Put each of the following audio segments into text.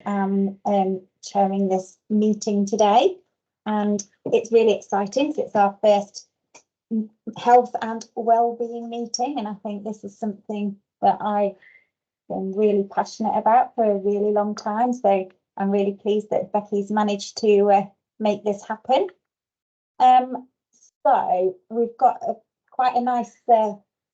am chairing this meeting today, and it's really exciting because it's our first health and wellbeing meeting, and I think this is something that I've been really passionate about for a really long time. So I'm really pleased that Becky's managed to make this happen. So we've got quite a nice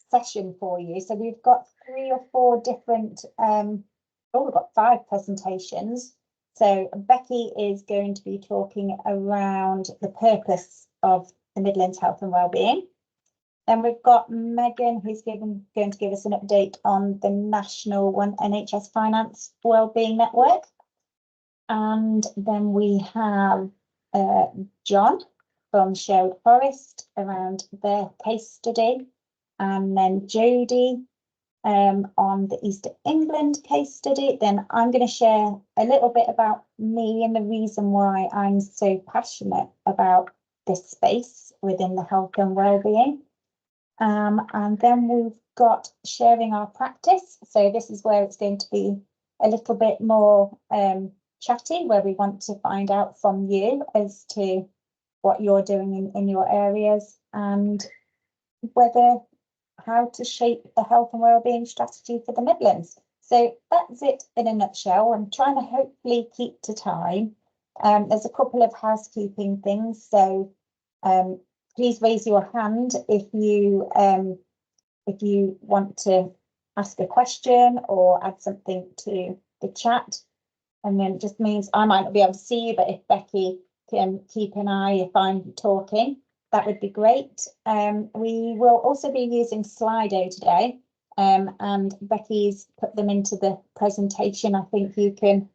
session for you. So we've got 3 or 4 different, we've got 5 presentations. So Becky is going to be talking around the purpose of the Midlands Health and Wellbeing. Then we've got Megan, who's going to give us an update on the National One NHS Finance Wellbeing Network. And then we have John from Sherwood Forest around their case study, and then Jodie on the East England case study. Then I'm going to share a little bit about me and the reason why I'm so passionate about this space within the health and wellbeing. And then we've got sharing our practice. So this is where it's going to be a little bit more chatty, where we want to find out from you as to what you're doing in your areas, and how to shape the health and wellbeing strategy for the Midlands. So that's it in a nutshell. I'm trying to hopefully keep to time. There's a couple of housekeeping things. So please raise your hand if you want to ask a question or add something to the chat. And then it just means I might not be able to see you, but if Becky can keep an eye if I'm talking, that would be great. We will also be using Slido today, and Becky's put them into the presentation. I think you can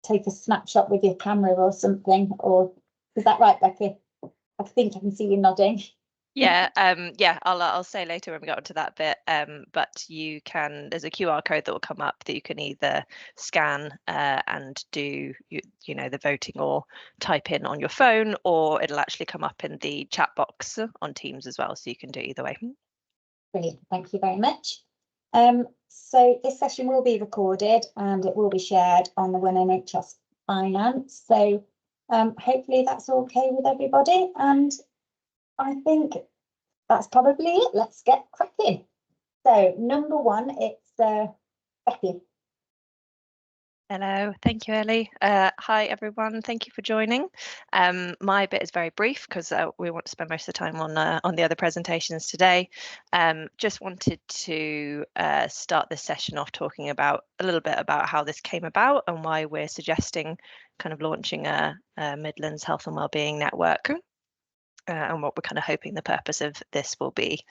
take a snapshot with your camera or something, or is that right, Becky? I think I can see you nodding. Yeah, I'll say later when we get onto that bit, but you can, there's a QR code that will come up that you can either scan and do the voting, or type in on your phone, or it'll actually come up in the chat box on Teams as well, so you can do it either way. Brilliant, thank you very much. So this session will be recorded and it will be shared on the One NHS Finance, so hopefully that's okay with everybody, and I think that's probably it. Let's get cracking. So number 1, it's Becky. Hello, thank you, Ellie. Hi, everyone. Thank you for joining. My bit is very brief because we want to spend most of the time on the other presentations today. Just wanted to start this session off talking about a little bit about how this came about and why we're suggesting kind of launching a Midlands Health and Wellbeing Network. And what we're kind of hoping the purpose of this will be.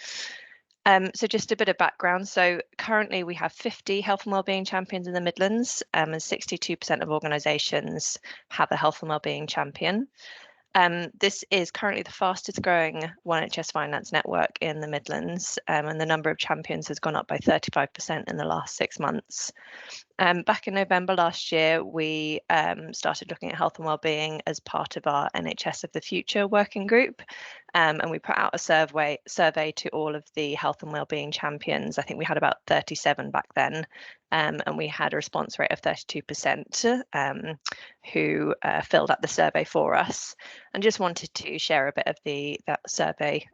So just a bit of background. So currently we have 50 health and wellbeing champions in the Midlands, and 62% of organisations have a health and wellbeing champion. This is currently the fastest growing One NHS Finance network in the Midlands, and the number of champions has gone up by 35% in the last 6 months. Back in November last year, we started looking at health and wellbeing as part of our NHS of the Future working group, and we put out a survey to all of the health and wellbeing champions. I think we had about 37 back then, and we had a response rate of 32% who filled out the survey for us. And just wanted to share a bit of that survey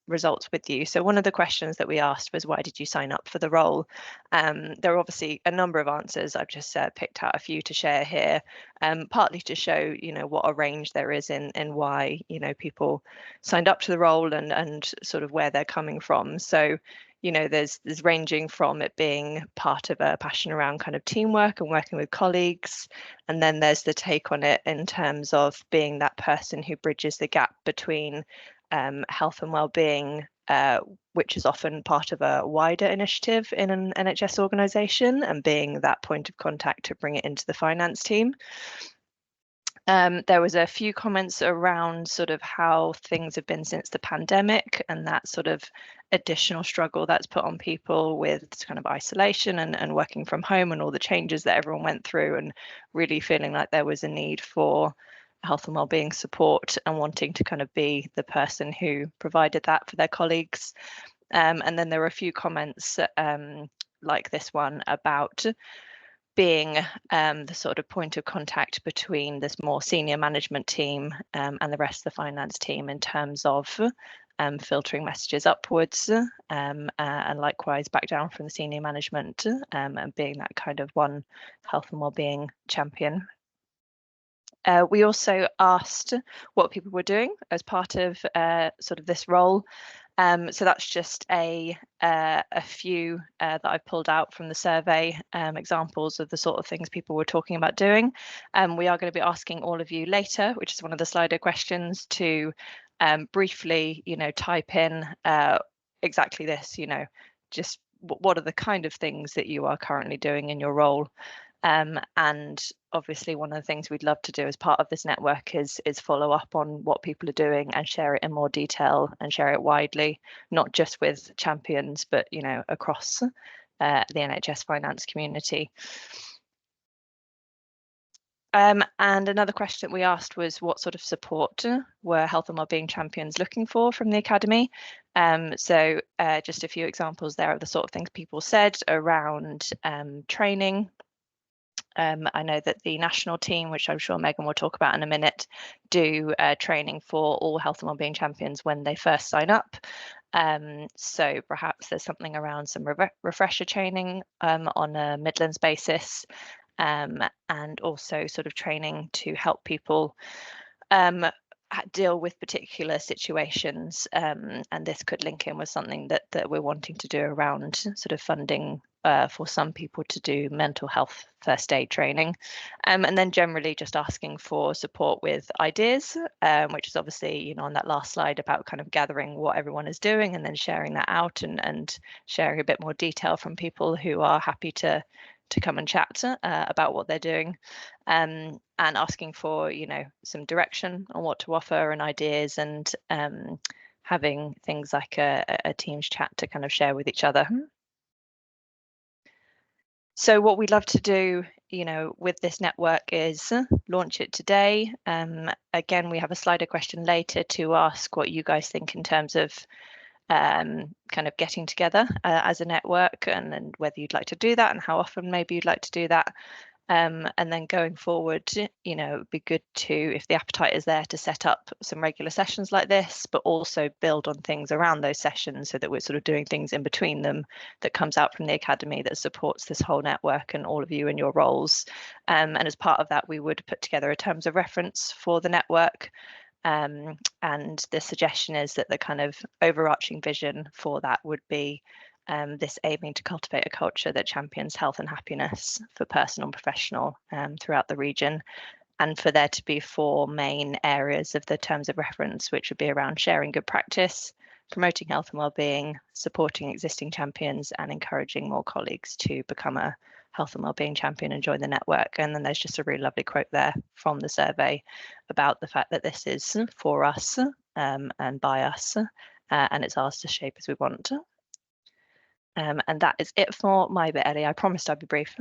results with you. So one of the questions that we asked was, why did you sign up for the role? There are obviously a number of answers. I've just picked out a few to share here, partly to show what a range there is in why people signed up to the role and sort of where they're coming from. So there's ranging from it being part of a passion around kind of teamwork and working with colleagues, and then there's the take on it in terms of being that person who bridges the gap between health and wellbeing, which is often part of a wider initiative in an NHS organisation, and being that point of contact to bring it into the finance team. There was a few comments around sort of how things have been since the pandemic, and that sort of additional struggle that's put on people with kind of isolation and working from home and all the changes that everyone went through, and really feeling like there was a need for health and wellbeing support and wanting to kind of be the person who provided that for their colleagues. And then there were a few comments like this one about being the sort of point of contact between this more senior management team and the rest of the finance team in terms of filtering messages upwards and likewise back down from the senior management and being that kind of one health and wellbeing champion. We also asked what people were doing as part of sort of this role. So that's just a few that I've pulled out from the survey, examples of the sort of things people were talking about doing. We are going to be asking all of you later, which is one of the Slido questions, to briefly, type in exactly this, just what are the kind of things that you are currently doing in your role. And obviously one of the things we'd love to do as part of this network is follow up on what people are doing and share it in more detail and share it widely, not just with champions, but across the NHS finance community. And another question we asked was what sort of support were health and wellbeing champions looking for from the academy? So just a few examples there of the sort of things people said around training. I know that the national team, which I'm sure Megan will talk about in a minute, do training for all health and wellbeing champions when they first sign up. So perhaps there's something around some refresher training on a Midlands basis, and also sort of training to help people deal with particular situations, and this could link in with something that we're wanting to do around sort of funding for some people to do mental health first aid training, and then generally just asking for support with ideas, which is obviously on that last slide about kind of gathering what everyone is doing and then sharing that out and sharing a bit more detail from people who are happy to come and chat about what they're doing, and asking for some direction on what to offer and ideas, and having things like a Teams chat to kind of share with each other. So what we'd love to do with this network is launch it today. Again, we have a Slido question later to ask what you guys think in terms of kind of getting together as a network, and then whether you'd like to do that and how often maybe you'd like to do that. And then going forward, it'd be good to, if the appetite is there, to set up some regular sessions like this, but also build on things around those sessions so that we're sort of doing things in between them that comes out from the academy that supports this whole network and all of you in your roles. And as part of that, we would put together a terms of reference for the network. And the suggestion is that the kind of overarching vision for that would be this aiming to cultivate a culture that champions health and happiness for personal and professional throughout the region, and for there to be 4 main areas of the terms of reference, which would be around sharing good practice, promoting health and wellbeing, supporting existing champions, and encouraging more colleagues to become a health and wellbeing champion and join the network. And then there's just a really lovely quote there from the survey about the fact that this is for us and by us, and it's ours to shape as we want. And that is it for my bit, Ellie. I promised I'd be brief.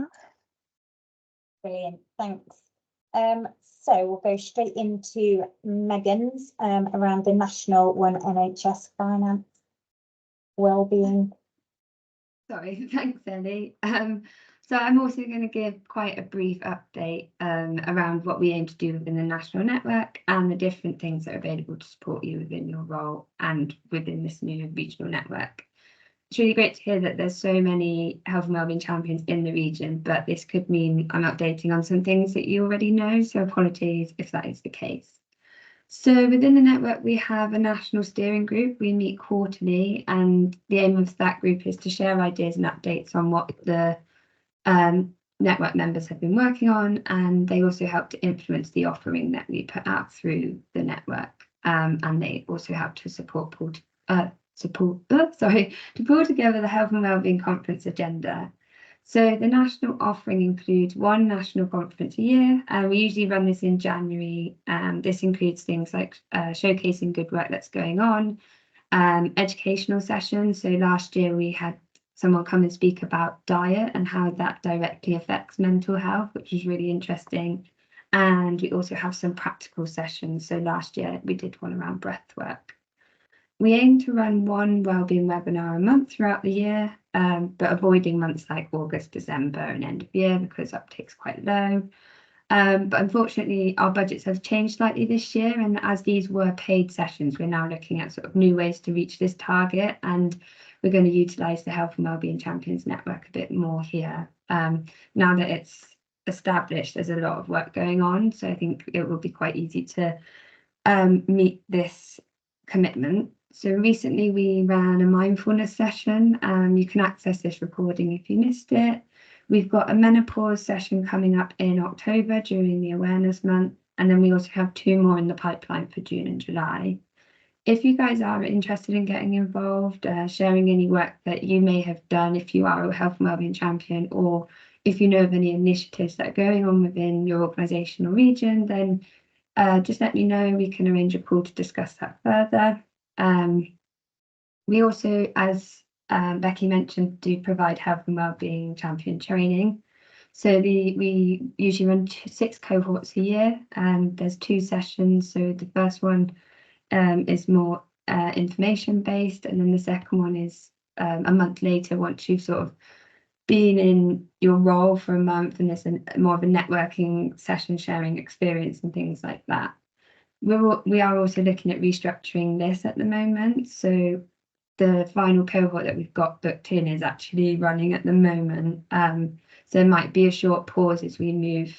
Brilliant, thanks. So we'll go straight into Megan's around the national one NHS finance wellbeing. Sorry, thanks, Ellie. So I'm also going to give quite a brief update around what we aim to do within the national network and the different things that are available to support you within your role and within this new regional network. It's really great to hear that there's so many health and wellbeing champions in the region, but this could mean I'm updating on some things that you already know, so apologies if that is the case. So within the network, we have a national steering group. We meet quarterly, and the aim of that group is to share ideas and updates on what the network members have been working on, and they also help to influence the offering that we put out through the network, and they also help to to pull together the Health and Wellbeing Conference agenda. So the national offering includes 1 national conference a year. We usually run this in January. This includes things like showcasing good work that's going on, educational sessions. So last year we had someone come and speak about diet and how that directly affects mental health, which was really interesting. And we also have some practical sessions. So last year we did one around breath work. we aim to run one wellbeing webinar a month throughout the year, but avoiding months like August, December and end of year because uptake's quite low. But unfortunately, our budgets have changed slightly this year, and as these were paid sessions, we're now looking at sort of new ways to reach this target, and we're going to utilise the Health and Wellbeing Champions Network a bit more here. Now that it's established, there's a lot of work going on, so I think it will be quite easy to meet this commitment. So recently we ran a mindfulness session. You can access this recording if you missed it. We've got a menopause session coming up in October during the awareness month, and then we also have 2 more in the pipeline for June and July. If you guys are interested in getting involved, sharing any work that you may have done if you are a Health and Wellbeing Champion, or if you know of any initiatives that are going on within your organisation or region, then just let me know. We can arrange a call to discuss that further. We also, as Becky mentioned, do provide Health and Wellbeing Champion training. So we usually run 6 cohorts a year, and there's 2 sessions. So the first one is more information based, and then the second one is a month later, once you've sort of been in your role for a month, and there's more of a networking session, sharing experience and things like that. We are also looking at restructuring this at the moment. So the final cohort that we've got booked in is actually running at the moment. So there might be a short pause as we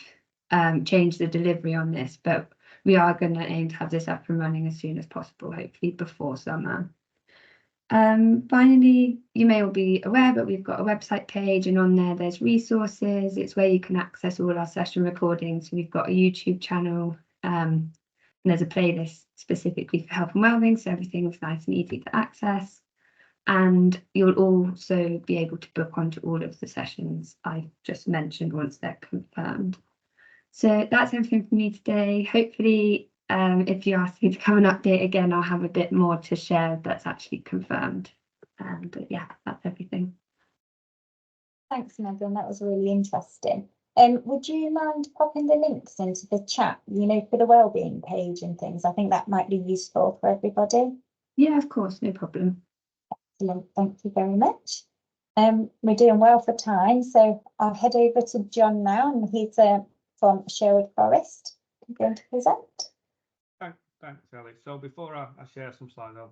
change the delivery on this, but we are going to aim to have this up and running as soon as possible, hopefully before summer. Finally, you may all be aware, but we've got a website page, and on there there's resources. It's where you can access all our session recordings. We've got a YouTube channel, and there's a playlist specifically for health and wellbeing, so everything's nice and easy to access. And you'll also be able to book onto all of the sessions I just mentioned once they're confirmed. So that's everything from me today. Hopefully, if you ask me to come and update again, I'll have a bit more to share that's actually confirmed. But yeah, that's everything. Thanks, Megan. That was really interesting. Would you mind popping the links into the chat, for the wellbeing page and things? I think that might be useful for everybody. Yeah, of course, no problem. Excellent. Thank you very much. We're doing well for time, so I'll head over to John now, and he's from Sherwood Forest. I'm going to present. Thanks, Ellie. So before I share some slides on,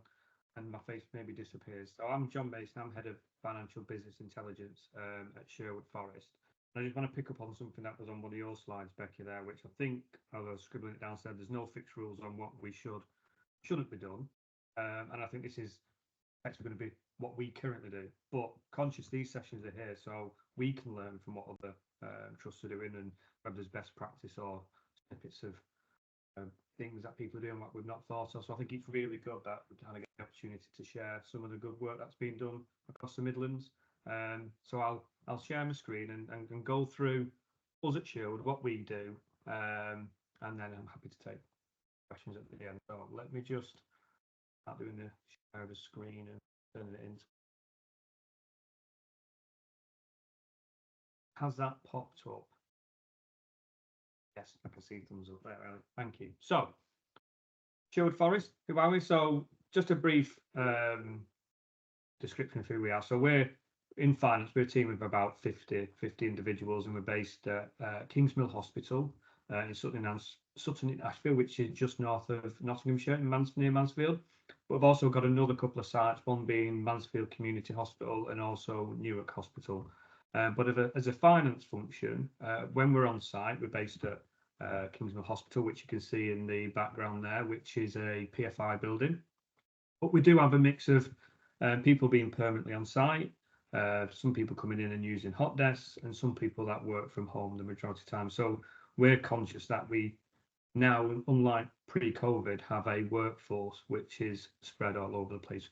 and my face maybe disappears. So I'm John Mason. I'm head of financial business intelligence at Sherwood Forest. And I just want to pick up on something that was on one of your slides, Becky, there, which I think, although I was scribbling it down, said there's no fixed rules on what we shouldn't be done. And I think this is actually going to be what we currently do. But conscious these sessions are here, so we can learn from what other trusts are doing, and whether there's best practice or snippets of things that people are doing what we've not thought of. So I think it's really good that we kind of get the opportunity to share some of the good work that's been done across the Midlands. So I'll share my screen and go through us at Sherwood, what we do, and then I'm happy to take questions at the end. So let me just start doing the share of the screen and turn it in. Has that popped up? Yes, I can see thumbs up there. Thank you. So, Sherwood Forest, who are we? So, just a brief description of who we are. So, we're in finance. We're a team of about 50 individuals, and we're based at Kingsmill Hospital in Sutton in Ashfield, which is just north of Nottinghamshire, near Mansfield. But we've also got another couple of sites, one being Mansfield Community Hospital and also Newark Hospital. But as a finance function, when we're on site, we're based at Kingsmill Hospital, which you can see in the background there, which is a PFI building. But we do have a mix of people being permanently on site, some people coming in and using hot desks, and some people that work from home the majority of the time. So we're conscious that we now, unlike pre-COVID, have a workforce which is spread all over the place.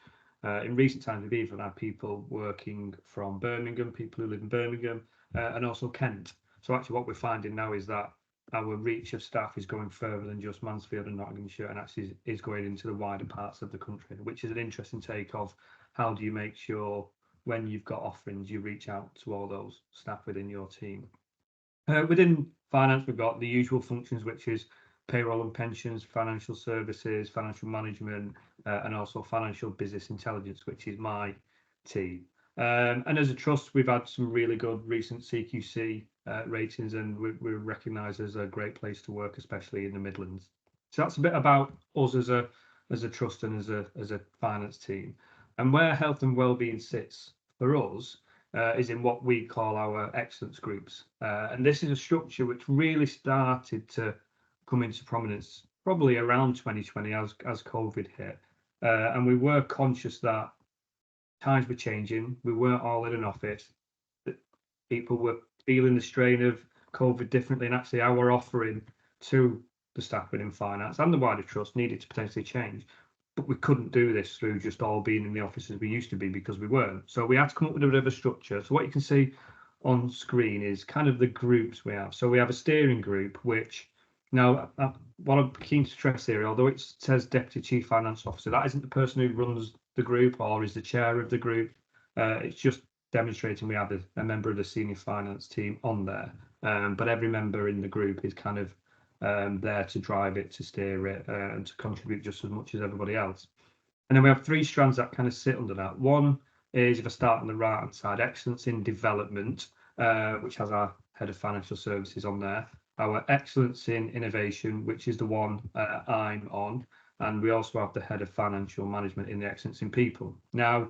In recent times, we've even had people working from Birmingham, people who live in Birmingham, and also Kent. So actually what we're finding now is that our reach of staff is going further than just Mansfield and Nottinghamshire, and actually is going into the wider parts of the country, which is an interesting take of how do you make sure when you've got offerings, you reach out to all those staff within your team. Within finance, we've got the usual functions, which is payroll and pensions, financial services, financial management, and also financial business intelligence, which is my team. And as a trust, we've had some really good recent CQC ratings, and we're recognised as a great place to work, especially in the Midlands. So that's a bit about us as a trust and as a finance team. And where health and wellbeing sits for us is in what we call our excellence groups. And this is a structure which really started to come into prominence probably around 2020 as COVID hit. And we were conscious that times were changing. We weren't all in an office. That people were feeling the strain of COVID differently, and actually our offering to the staff within finance and the wider trust needed to potentially change. But we couldn't do this through just all being in the office as we used to be, because we weren't. So we had to come up with a bit of a structure. So what you can see on screen is kind of the groups we have. So we have a steering group, which now what I'm keen to stress here, although it says Deputy Chief Finance Officer, that isn't the person who runs the group or is the chair of the group. It's just demonstrating we have a member of the senior finance team on there. But every member in the group is kind of there to drive it, to steer it, and to contribute just as much as everybody else. And then we have three strands that kind of sit under that. One is, if I start on the right hand side, excellence in development, which has our head of financial services on there. Our excellence in innovation, which is the one I'm on, and we also have the head of financial management in the excellence in people. Now,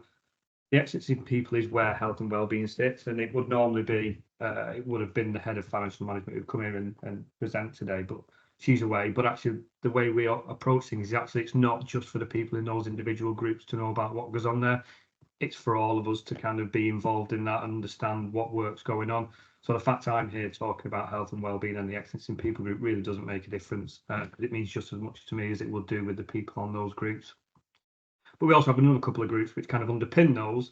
the excellence in people is where health and wellbeing sits, and it would normally be, it would have been the head of financial management who'd come here and present today, but she's away. But actually, the way we approach things is actually it's not just for the people in those individual groups to know about what goes on there. It's for all of us to kind of be involved in that and understand what work's going on. So the fact I'm here talking about health and wellbeing and the excellence in people group really doesn't make a difference, because it means just as much to me as it would do with the people on those groups. But we also have another couple of groups which kind of underpin those,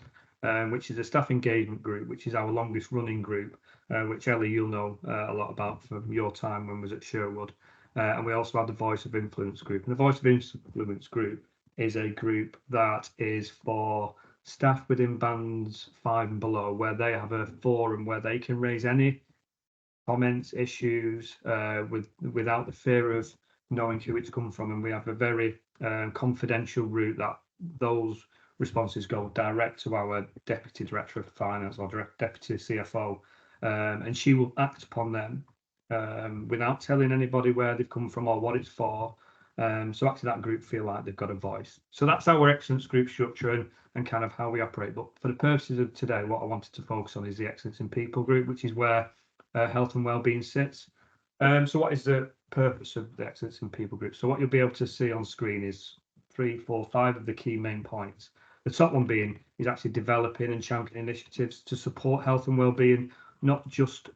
which is a staff engagement group, which is our longest running group, which Ellie, you'll know a lot about from your time when we was at Sherwood. And we also have the Voice of Influence group. And the Voice of Influence group is a group that is for staff within bands 5 and below, where they have a forum where they can raise any comments, issues, without the fear of knowing who it's come from. And we have a very confidential route that those responses go direct to our Deputy Director of Finance or Deputy CFO, and she will act upon them without telling anybody where they've come from or what it's for. So actually that group feel like they've got a voice. So that's our excellence group structure and kind of how we operate. But for the purposes of today, what I wanted to focus on is the excellence in people group, which is where health and wellbeing sits. So what is the purpose of the excellence in people group? So what you'll be able to see on screen is 3, 4, 5 of the key main points. The top one being is actually developing and championing initiatives to support health and wellbeing, not just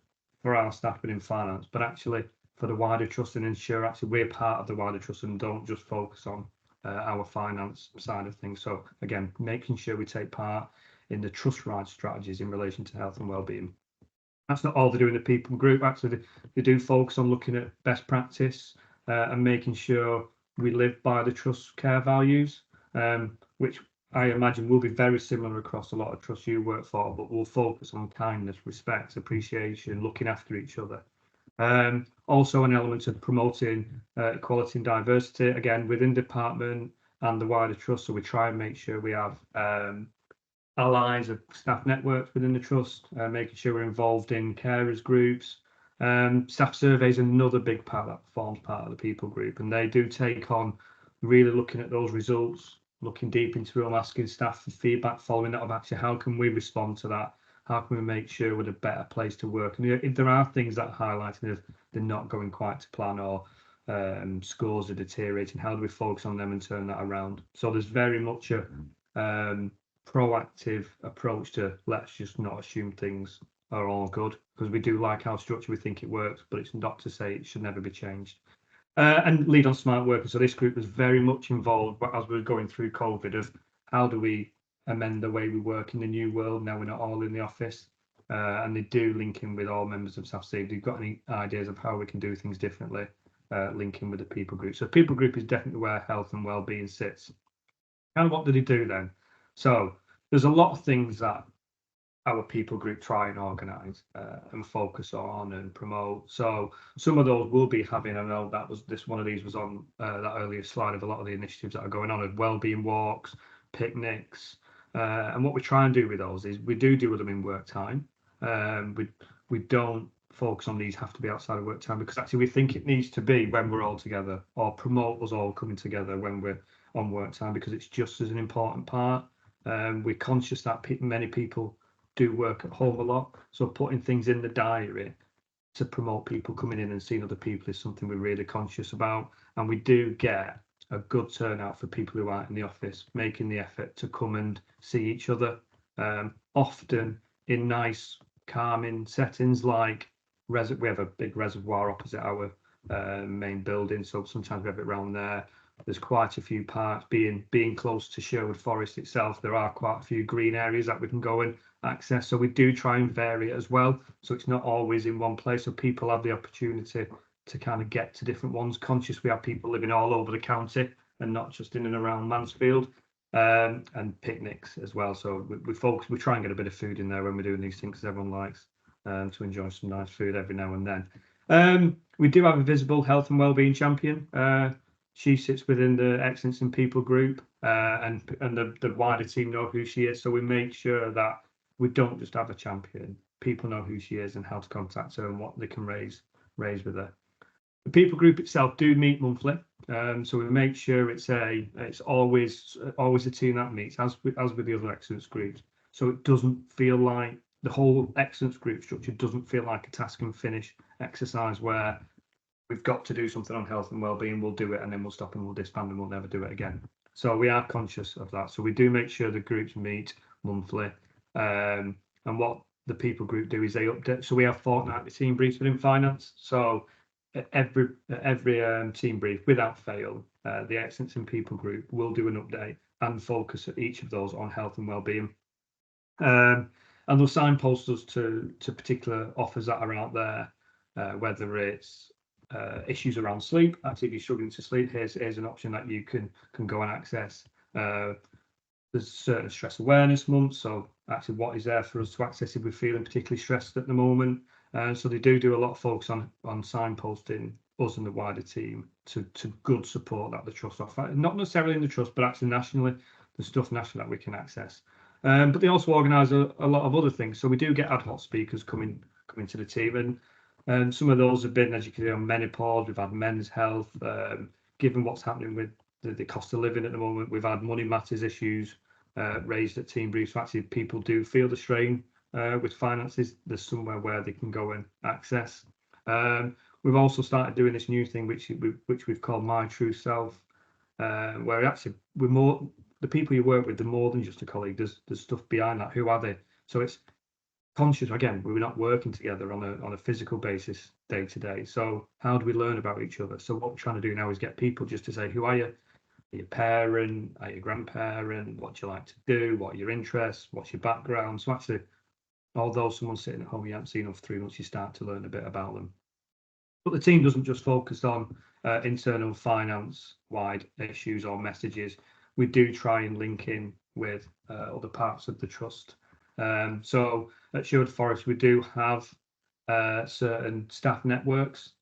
for our staff within finance, but actually for the wider trust, and ensure actually we're part of the wider trust and don't just focus on our finance side of things. So again, making sure we take part in the trust-wide strategies in relation to health and wellbeing. That's not all they do in the people group. Actually, they do focus on looking at best practice and making sure we live by the trust care values, which I imagine will be very similar across a lot of trusts you work for, but we'll focus on kindness, respect, appreciation, looking after each other. Also an element of promoting equality and diversity, again, within department and the wider trust. So we try and make sure we have allies of staff networks within the trust, making sure we're involved in carers groups. Staff surveys, another big part that forms part of the people group, and they do take on really looking at those results, looking deep into them, asking staff for feedback following that of actually how can we respond to that, how can we make sure we're a better place to work, and if there are things that are highlighting if they're not going quite to plan or scores are deteriorating, how do we focus on them and turn that around? So there's very much a proactive approach to let's just not assume things are all good, because we do like our structure, we think it works, but it's not to say it should never be changed. And lead on smart working. So this group was very much involved as we were going through COVID of how do we amend the way we work in the new world. Now we're not all in the office, and they do link in with all members of staff. So if you've got any ideas of how we can do things differently, link in with the people group. So people group is definitely where health and wellbeing sits. And what do they do then? So there's a lot of things that our people group try and organise and focus on and promote. So some of those will be having, I know that was one of these was on that earlier slide of a lot of the initiatives that are going on, and wellbeing walks, picnics, and what we try and do with those is we do them in work time. We don't focus on these have to be outside of work time, because actually we think it needs to be when we're all together, or promote us all coming together when we're on work time, because it's just as an important part. We're conscious that many people do work at home a lot, so putting things in the diary to promote people coming in and seeing other people is something we're really conscious about. And we do get a good turnout for people who aren't in the office, making the effort to come and see each other, often in nice calming settings, like we have a big reservoir opposite our main building, so sometimes we have it around there. There's quite a few parks. Being close to Sherwood Forest itself, there are quite a few green areas that we can go and access. So we do try and vary it as well, so it's not always in one place, so people have the opportunity to kind of get to different ones. Conscious we have people living all over the county and not just in and around Mansfield, and picnics as well. So we try and get a bit of food in there when we're doing these things, because everyone likes to enjoy some nice food every now and then. We do have a visible health and wellbeing champion. She sits within the Excellence in People group, and the wider team know who she is. So we make sure that we don't just have a champion. People know who she is and how to contact her and what they can raise with her. The people group itself do meet monthly, so we make sure it's always a team that meets, as with the other Excellence groups. So it doesn't feel like the whole Excellence group structure doesn't feel like a task and finish exercise where we've got to do something on health and wellbeing, we'll do it and then we'll stop and we'll disband and we'll never do it again. So we are conscious of that. So we do make sure the groups meet monthly. And what the people group do is they update. So we have fortnightly team briefs within finance. So at every team brief, without fail, the Excellence in People group will do an update and focus at each of those on health and wellbeing. And they'll signpost us to particular offers that are out there, whether it's issues around sleep. Actually, if you're struggling to sleep, here's an option that you can go and access. There's certain stress awareness months, so actually what is there for us to access if we're feeling particularly stressed at the moment. So they do a lot of focus on signposting us and the wider team to good support that the trust offer, not necessarily in the trust, but actually nationally, the stuff nationally that we can access. But they also organise a lot of other things. So we do get ad hoc speakers coming to the team, and some of those have been, as you can see, on menopause. We've had men's health. Given what's happening with the cost of living at the moment, we've had money matters issues raised at team briefs. So actually, people do feel the strain with finances. There's somewhere where they can go and access. We've also started doing this new thing, which we've called My True Self, where actually we're more, the people you work with, they're more than just a colleague. There's stuff behind that. Who are they? So it's conscious, again, we're not working together on a physical basis day to day. So how do we learn about each other? So what we're trying to do now is get people just to say, who are you? Are you a parent? Are you a grandparent? What do you like to do? What are your interests? What's your background? So actually, although someone's sitting at home you haven't seen them for 3 months, you start to learn a bit about them. But the team doesn't just focus on internal finance wide issues or messages. We do try and link in with other parts of the trust. So at Sherwood Forest, we do have certain staff networks,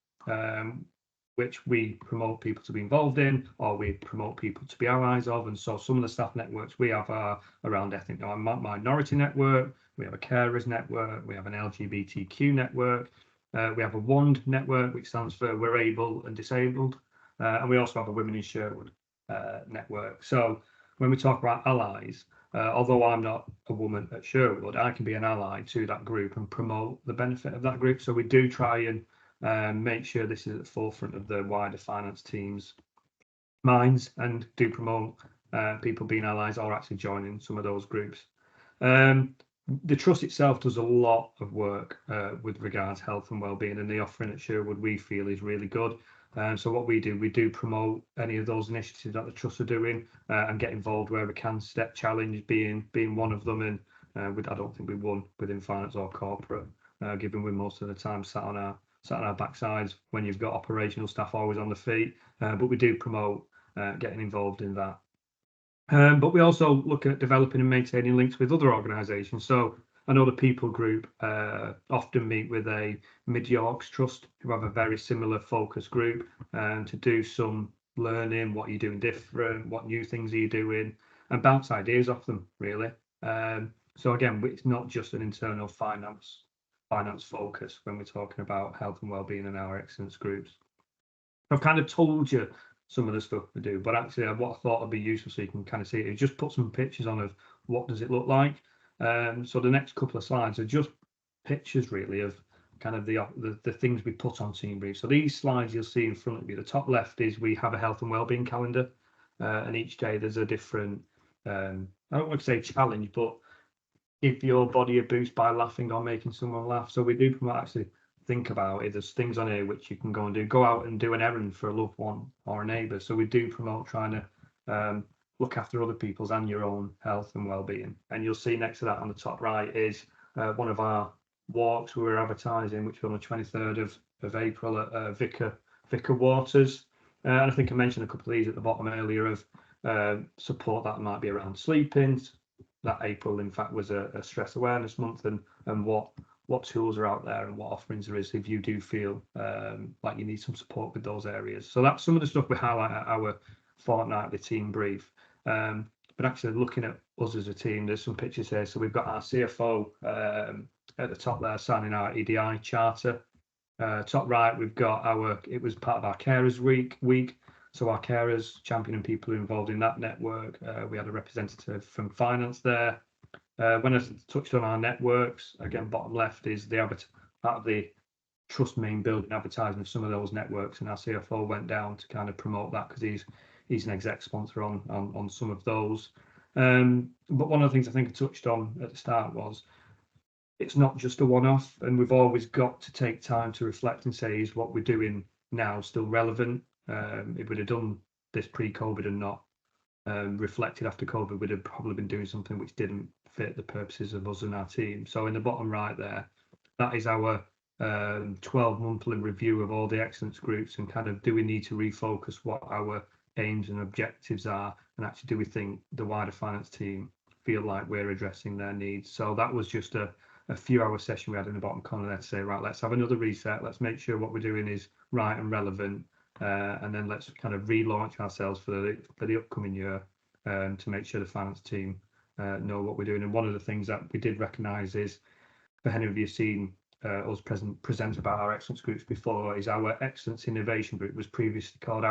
which we promote people to be involved in, or we promote people to be allies of. And so some of the staff networks we have are around ethnic minority network, we have a carers network, we have an LGBTQ network, we have a WAND network, which stands for We're Able and Disabled, and we also have a Women in Sherwood network. So when we talk about allies, although I'm not a woman at Sherwood, I can be an ally to that group and promote the benefit of that group. So we do try and make sure this is at the forefront of the wider finance team's minds, and do promote people being allies or actually joining some of those groups. The trust itself does a lot of work with regards to health and wellbeing, and the offering at Sherwood we feel is really good. So what we do promote any of those initiatives that the trusts are doing, and get involved where we can. Step challenge being one of them, and I don't think we won within finance or corporate, given we're most of the time sat on our backsides when you've got operational staff always on the feet. But we do promote getting involved in that. But we also look at developing and maintaining links with other organisations. So I know the people group often meet with a Mid Yorks Trust, who have a very similar focus group, to do some learning, what are you doing different, what new things are you doing, and bounce ideas off them, really. So again, it's not just an internal finance focus when we're talking about health and wellbeing in our excellence groups. I've kind of told you some of the stuff we do, but actually what I thought would be useful so you can kind of see it is just put some pictures on of what does it look like. So the next couple of slides are just pictures really of kind of the things we put on Team Brief. So these slides you'll see in front of you, the top left is we have a health and wellbeing calendar, and each day there's a different, I don't want to say challenge, but give your body a boost by laughing or making someone laugh. So we do promote, actually think about it, there's things on here which you can go and do. Go out and do an errand for a loved one or a neighbour. So we do promote trying to look after other people's and your own health and well-being. And you'll see next to that on the top right is one of our walks we were advertising, which was on the 23rd of April at Vicar Waters. And I think I mentioned a couple of these at the bottom earlier of support that might be around sleeping. That April, in fact, was a stress awareness month, and what tools are out there and what offerings there is if you do feel like you need some support with those areas. So that's some of the stuff we highlight at our fortnightly team brief. But actually looking at us as a team, there's some pictures here. So we've got our CFO at the top there signing our EDI charter. Top right, we've got it was part of our carers week. So our carers championing people who are involved in that network. We had a representative from finance there. When I touched on our networks, again, bottom left is part of the trust main building advertising of some of those networks, and our CFO went down to kind of promote that because he's an exec sponsor on some of those. But one of the things I think I touched on at the start was it's not just a one-off, and we've always got to take time to reflect and say, is what we're doing now still relevant? If we'd have done this pre-COVID and not reflected after COVID, we'd have probably been doing something which didn't fit the purposes of us and our team. So in the bottom right there, that is our 12-monthly review of all the excellence groups, and kind of do we need to refocus what our aims and objectives are, and actually do we think the wider finance team feel like we're addressing their needs. So that was just a few hour session we had in the bottom corner there to say, right, let's have another reset, let's make sure what we're doing is right and relevant. And then let's kind of relaunch ourselves for the upcoming year to make sure the finance team know what we're doing. And one of the things that we did recognise is, for any of you seen us present about our excellence groups before, is our excellence innovation group was previously called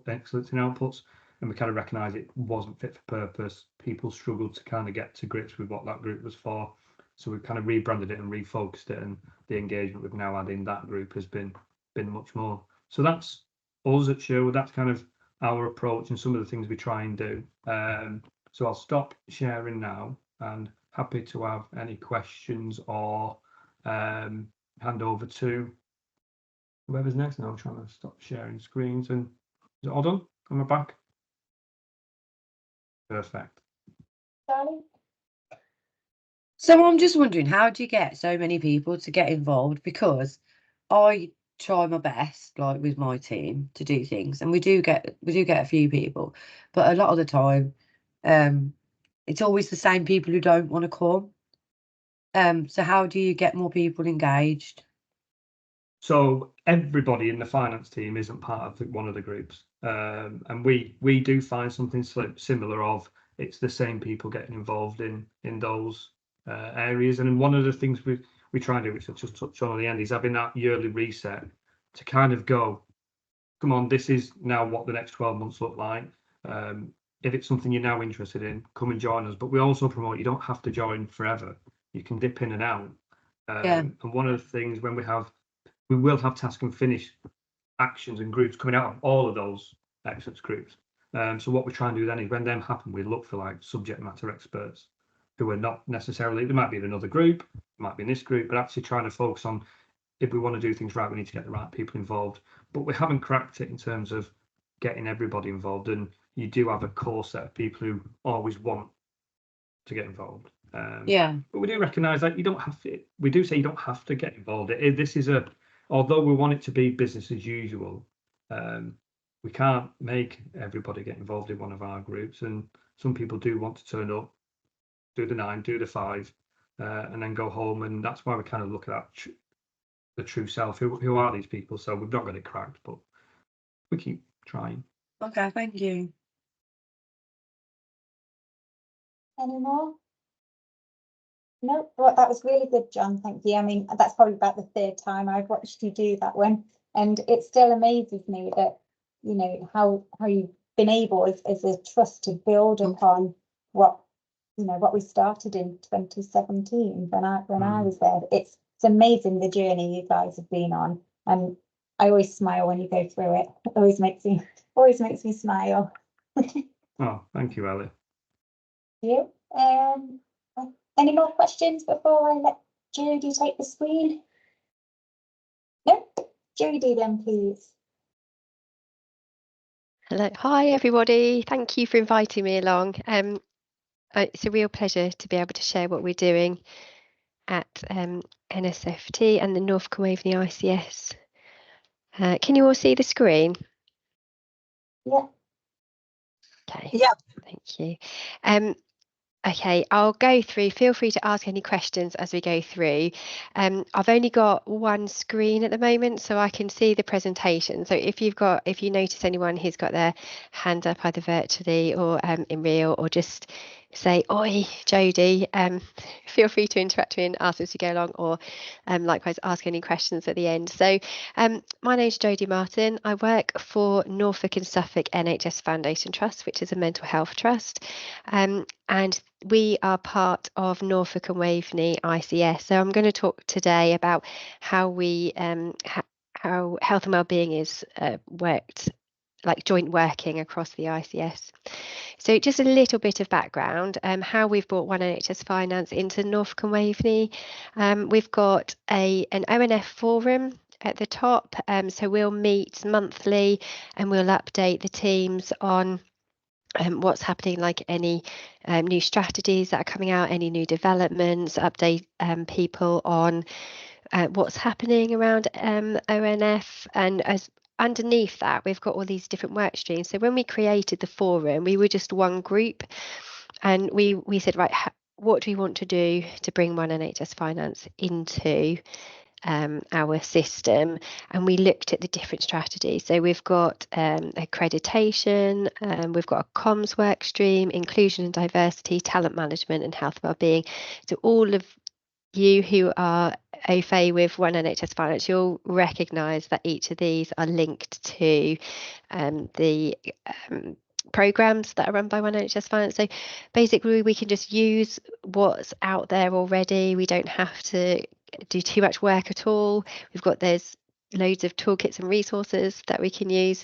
excellence in outputs, and we kind of recognised it wasn't fit for purpose. People struggled to kind of get to grips with what that group was for, so we've kind of rebranded it and refocused it, and the engagement we've now had in that group has been much more. So that's us at Sherwood. That's kind of our approach and some of the things we try and do. So I'll stop sharing now, and happy to have any questions or hand over to whoever's next. Now I'm trying to stop sharing screens. And is it all done? Am I back? Perfect. Charlie? So I'm just wondering, how do you get so many people to get involved? Because I try my best, like with my team, to do things, and we do get a few people, but a lot of the time, it's always the same people who don't want to come. So how do you get more people engaged? So everybody in the finance team isn't part of one of the groups, and we do find something similar of it's the same people getting involved in those areas. And one of the things we try and do, which I'll just touch on at the end, is having that yearly reset to kind of go, come on, this is now what the next 12 months look like. If it's something you're now interested in, come and join us. But we also promote you don't have to join forever. You can dip in and out. And one of the things when we will have task and finish actions and groups coming out of all of those excellence groups. So what we try and do then is when them happen, we look for like subject matter experts who are not necessarily, they might be in another group, might be in this group, but actually trying to focus on, if we want to do things right, we need to get the right people involved. But we haven't cracked it in terms of getting everybody involved, and you do have a core set of people who always want to get involved. But we do recognise that you don't have to, we do say you don't have to get involved. This is although we want it to be business as usual, we can't make everybody get involved in one of our groups, and some people do want to turn up, do the 9, do the 5, and then go home. And that's why we kind of look at that the true self. Who are these people? So we've not got it cracked, but we keep trying. Okay, thank you. Any more? No, well, that was really good, John. Thank you. I mean, that's probably about the third time I've watched you do that one, and it still amazes me that, you know, how you've been able as a trust to build upon what, you know, what we started in 2017 when I was there. It's amazing the journey you guys have been on, and I always smile when you go through it. It always makes me smile. Oh, thank you, Ellie. You. Any more questions before I let Jodie take the screen? No? Jodie then, please. Hello, hi everybody. Thank you for inviting me along. It's a real pleasure to be able to share what we're doing at NSFT and the Norfolk and Waveney ICS. Can you all see the screen? Yeah. Okay. Yeah. Thank you. Okay, I'll go through. Feel free to ask any questions as we go through. I've only got one screen at the moment, so I can see the presentation. So if you notice anyone who's got their hand up either virtually or in real, or just say, "Oi, Jodie," feel free to interact with me and ask as we go along, or likewise ask any questions at the end. So my name's Jodie Martin. I work for Norfolk and Suffolk NHS Foundation Trust, which is a mental health trust, and we are part of Norfolk and Waveney ICS. So I'm going to talk today about how we how health and wellbeing is worked, like joint working across the ICS. So just a little bit of background, how we've brought One NHS Finance into Norfolk and Waveney. We've got an ONF forum at the top, so we'll meet monthly and we'll update the teams on what's happening, like any new strategies that are coming out, any new developments, update people on what's happening around ONF. And as underneath that, we've got all these different work streams. So when we created the forum, we were just one group, and we said, right, what do we want to do to bring One NHS Finance into our system? And we looked at the different strategies. So we've got accreditation, we've got a comms work stream, inclusion and diversity, talent management, and health wellbeing. So all of you who are au fait with One NHS Finance, you'll recognise that each of these are linked to the programs that are run by One NHS Finance. So basically we can just use what's out there already. We don't have to do too much work at all. There's loads of toolkits and resources that we can use.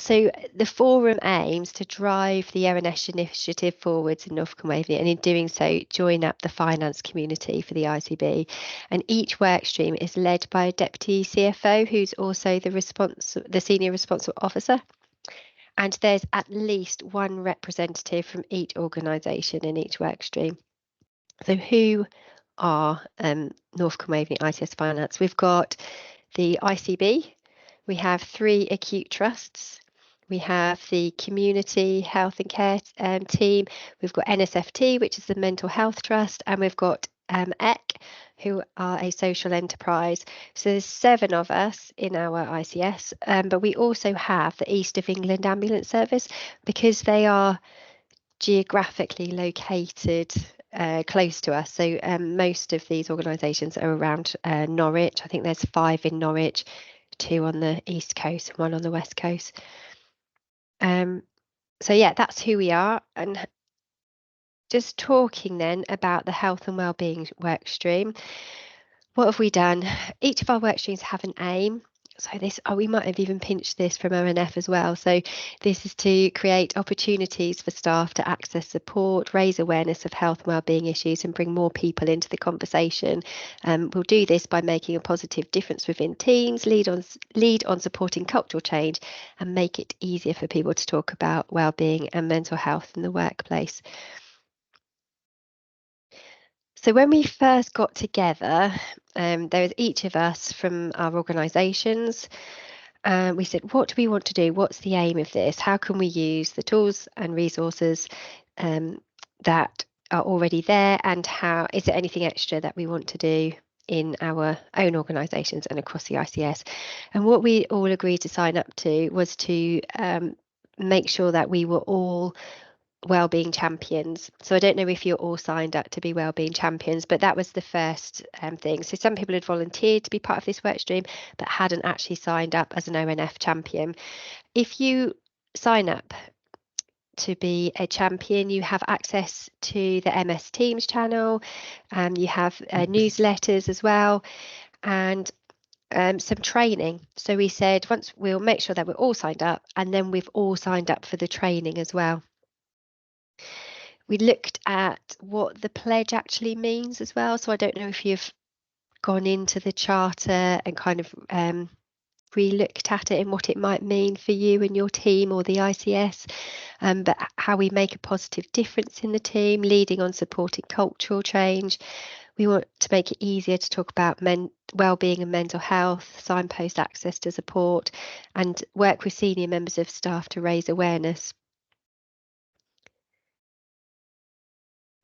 So the forum aims to drive the ONS initiative forwards in Norfolk and Waveney, and in doing so, join up the finance community for the ICB. And each work stream is led by a deputy CFO, who's also the senior responsible officer. And there's at least one representative from each organisation in each work stream. So who are Norfolk and Waveney ICS Finance? We've got the ICB. We have 3 acute trusts. We have the community health and care team. We've got NSFT, which is the mental health trust, and we've got EC, who are a social enterprise. So there's 7 of us in our ICS, but we also have the East of England Ambulance Service, because they are geographically located close to us. So most of these organisations are around Norwich. I think there's 5 in Norwich, 2 on the East Coast, 1 on the West Coast. So yeah, that's who we are. And just talking then about the health and wellbeing work stream, what have we done? Each of our work streams have an aim. So we might have even pinched this from ONF as well. So this is to create opportunities for staff to access support, raise awareness of health and wellbeing issues, and bring more people into the conversation. We'll do this by making a positive difference within teams, lead on supporting cultural change, and make it easier for people to talk about wellbeing and mental health in the workplace. So when we first got together, there was each of us from our organisations. We said, what do we want to do? What's the aim of this? How can we use the tools and resources that are already there, and how is there anything extra that we want to do in our own organisations and across the ICS. And what we all agreed to sign up to was to make sure that we were all wellbeing champions. So I don't know if you're all signed up to be wellbeing champions, but that was the first thing. So some people had volunteered to be part of this work stream but hadn't actually signed up as an ONF champion. If you sign up to be a champion, you have access to the MS Teams channel, you have newsletters as well, and some training. So we said once we'll make sure that we're all signed up, and then we've all signed up for the training as well. We looked at what the pledge actually means as well. So I don't know if you've gone into the charter and kind of re-looked at it and what it might mean for you and your team or the ICS, but how we make a positive difference in the team, leading on supporting cultural change. We want to make it easier to talk about wellbeing and mental health, signpost access to support, and work with senior members of staff to raise awareness.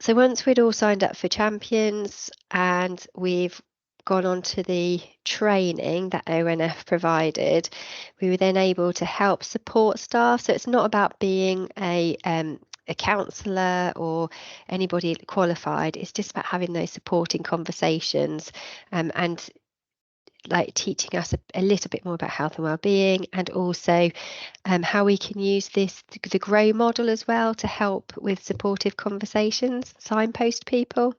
So once we'd all signed up for champions and we've gone on to the training that ONF provided, we were then able to help support staff. So it's not about being a counsellor or anybody qualified. It's just about having those supporting conversations and like teaching us a little bit more about health and wellbeing, and also how we can use the GROW model as well to help with supportive conversations, signpost people.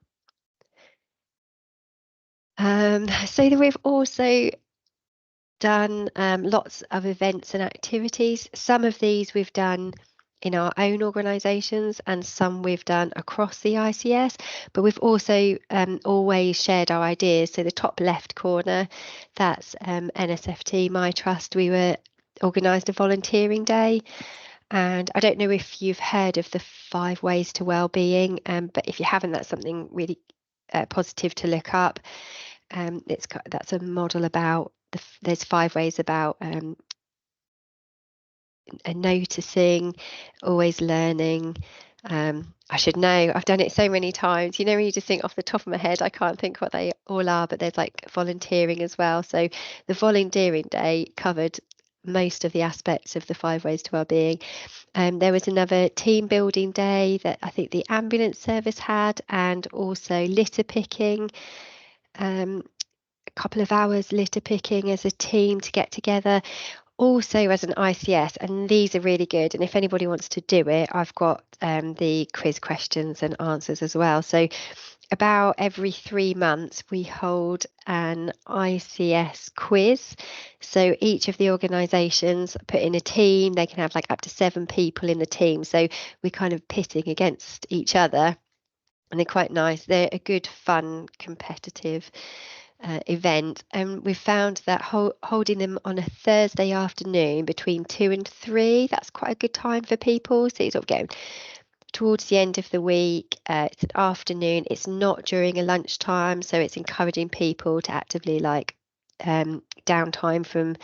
So that we've also done lots of events and activities. Some of these we've done in our own organisations and some we've done across the ICS, but we've also always shared our ideas. So the top left corner, that's NSFT, My Trust, we were organised a volunteering day. And I don't know if you've heard of the 5 ways to wellbeing, but if you haven't, that's something really positive to look up. That's a model about there's 5 ways about noticing, always learning. I should know, I've done it so many times. You know, when you just think off the top of my head, I can't think what they all are, but there's like volunteering as well. So the volunteering day covered most of the aspects of the 5 ways to wellbeing. There was another team building day that I think the ambulance service had, and also litter picking. A couple of hours litter picking as a team to get together, also as an ICS, and these are really good, and if anybody wants to do it, I've got the quiz questions and answers as well. So about every 3 months we hold an ICS quiz. So each of the organisations put in a team, they can have like up to 7 people in the team, so we're kind of pitting against each other, and they're quite nice. They're a good, fun, competitive event, and we found that holding them on a Thursday afternoon between 2 and 3, that's quite a good time for people. So you're sort of getting towards the end of the week, it's an afternoon, it's not during a lunchtime, so it's encouraging people to actively like downtime from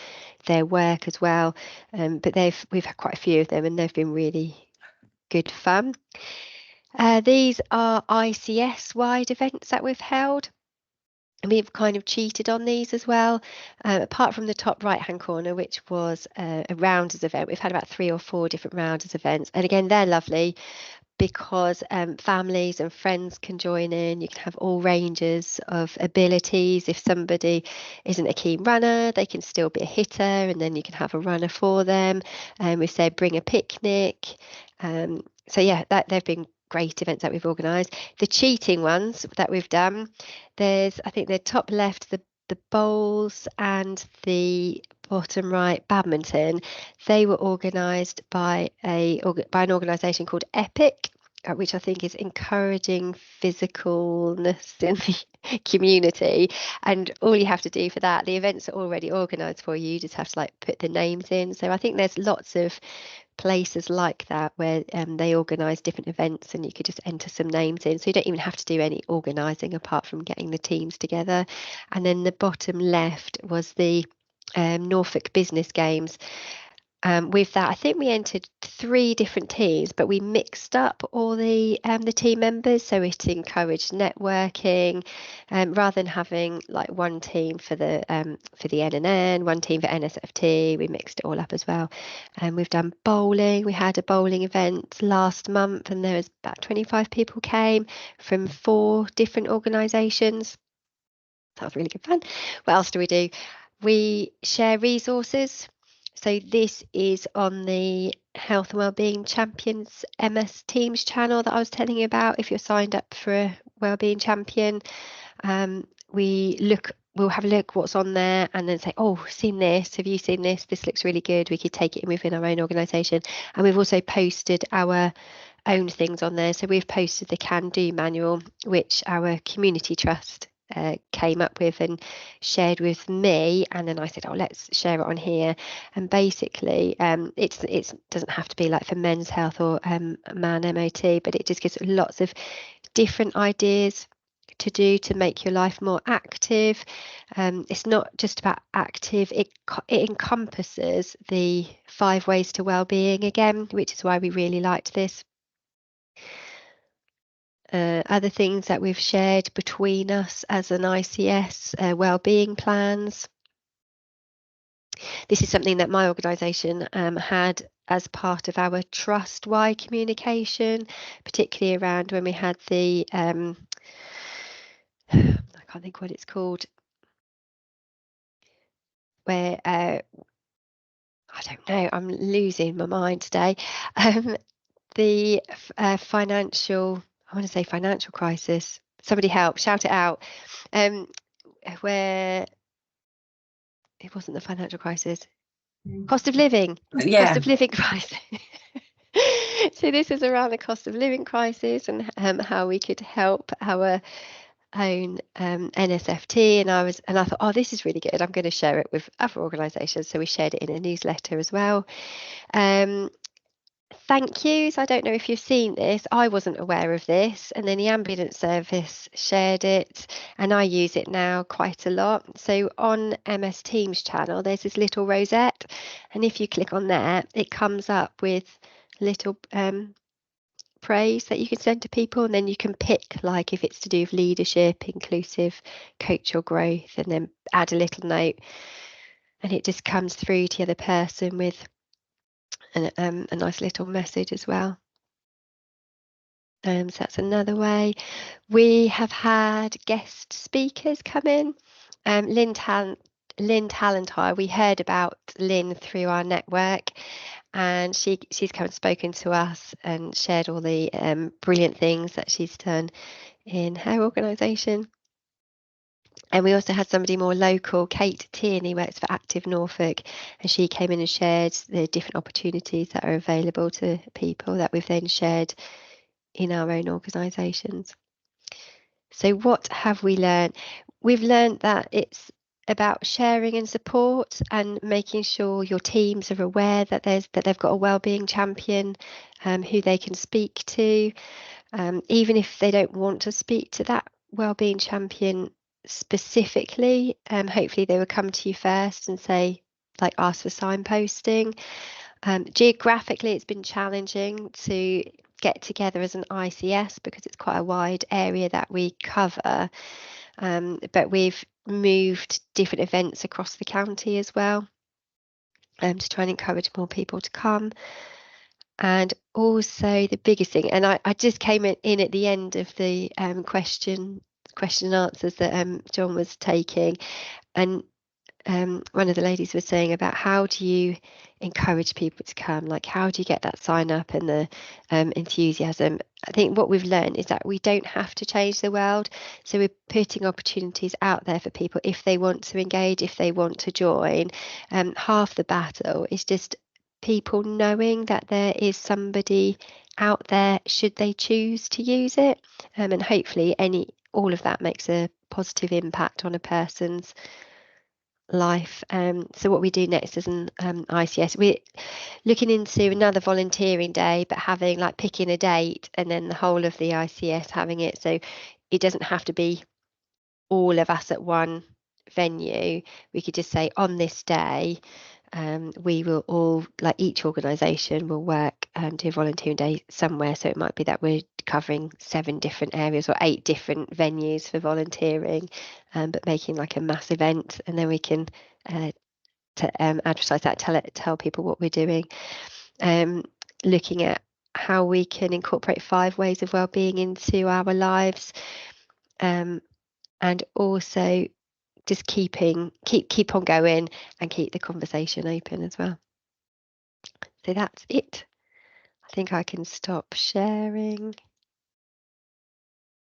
their work as well, but we've had quite a few of them and they've been really good fun. These are ICS wide events that we've held. And we've kind of cheated on these as well, apart from the top right hand corner, which was a rounders event. We've had about 3 or 4 different rounders events, and again they're lovely because families and friends can join in. You can have all ranges of abilities. If somebody isn't a keen runner, they can still be a hitter, and then you can have a runner for them. We've said bring a picnic. So yeah, they've been great events that we've organised. The cheating ones that we've done, there's, I think the top left, the bowls, and the bottom right, badminton, they were organised by an organisation called Epic, which I think is encouraging physicalness in the community. And all you have to do for that, the events are already organised for you, you just have to like put the names in. So I think there's lots of places like that where they organise different events and you could just enter some names in, so you don't even have to do any organising apart from getting the teams together. And then the bottom left was the Norfolk Business Games. with that, I think we entered 3 different teams, but we mixed up all the team members, so it encouraged networking, rather than having like one team for the NNN, one team for NSFT. We mixed it all up as well. And we've done bowling. We had a bowling event last month, and there was about 25 people came from 4 different organisations. That was really good fun. What else do we do? We share resources. So this is on the Health and Wellbeing Champions MS Teams channel that I was telling you about. If you're signed up for a Wellbeing Champion, we'll have a look what's on there and then say, oh, seen this, have you seen this? This looks really good. We could take it in within our own organisation. And we've also posted our own things on there. So we've posted the Can Do manual, which our community trust came up with and shared with me, and then I said, oh, let's share it on here. And basically it doesn't have to be like for men's health or man MOT, but it just gives lots of different ideas to do to make your life more active. It's not just about active, it encompasses the 5 ways to wellbeing again, which is why we really liked this. Other things that we've shared between us as an ICS, wellbeing plans. This is something that my organisation had as part of our trust-wide communication, particularly around when we had the, I can't think what it's called, where, I don't know, I'm losing my mind today. The financial, I want to say financial crisis. Somebody help, shout it out. Where it wasn't the financial crisis, cost of living, cost of living crisis. So this is around the cost of living crisis and how we could help our own NSFT. And I thought, oh, this is really good. I'm going to share it with other organisations. So we shared it in a newsletter as well. Thank yous. I don't know if you've seen this. I wasn't aware of this, and then the ambulance service shared it, and I use it now quite a lot. So on MS Teams channel, there's this little rosette, and if you click on there, it comes up with little praise that you can send to people, and then you can pick like if it's to do with leadership, inclusive, coach or growth, and then add a little note, and it just comes through to the other person with a nice little message as well. So that's another way. We have had guest speakers come in. Lynn Talentire, we heard about Lynn through our network, and she's come and spoken to us and shared all the brilliant things that she's done in her organisation. And we also had somebody more local, Kate Tierney, works for Active Norfolk, and she came in and shared the different opportunities that are available to people that we've then shared in our own organisations. So what have we learned? We've learned that it's about sharing and support and making sure your teams are aware that they've got a wellbeing champion who they can speak to, even if they don't want to speak to that wellbeing champion specifically. Hopefully they will come to you first and say, like, ask for signposting. Geographically, it's been challenging to get together as an ICS because it's quite a wide area that we cover, but we've moved different events across the county as well, to try and encourage more people to come. And also the biggest thing, and I just came in at the end of the question and answers that John was taking, and one of the ladies was saying about how do you encourage people to come, like how do you get that sign up and the enthusiasm. I think what we've learned is that we don't have to change the world, so we're putting opportunities out there for people if they want to engage, if they want to join. Half the battle is just people knowing that there is somebody out there should they choose to use it, and hopefully all of that makes a positive impact on a person's life. So what we do next as an ICS, we're looking into another volunteering day, but having like picking a date and then the whole of the ICS having it, so it doesn't have to be all of us at one venue. We could just say on this day we will all, like each organisation will work do a volunteering day somewhere. So it might be that we're covering 7 different areas or 8 different venues for volunteering, but making like a mass event, and then we can advertise that, tell people what we're doing. Looking at how we can incorporate 5 ways of wellbeing into our lives, and also just keep on going and keep the conversation open as well. So that's it. I think I can stop sharing.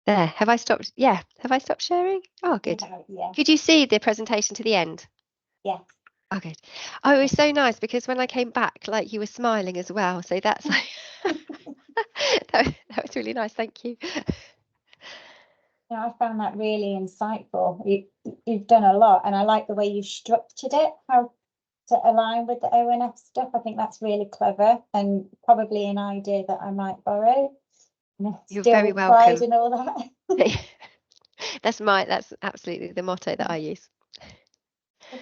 There, have I stopped? Yeah, have I stopped sharing? Oh, good. Yeah. Could you see the presentation to the end? Yes. Oh, good. Oh, it was so nice because when I came back, like you were smiling as well. So that's that was really nice. Thank you. I found that really insightful. You've done a lot, and I like the way you structured it, how to align with the ONF stuff. I think that's really clever and probably an idea that I might borrow. You're Still very with pride welcome. and all that. That's absolutely the motto that I use.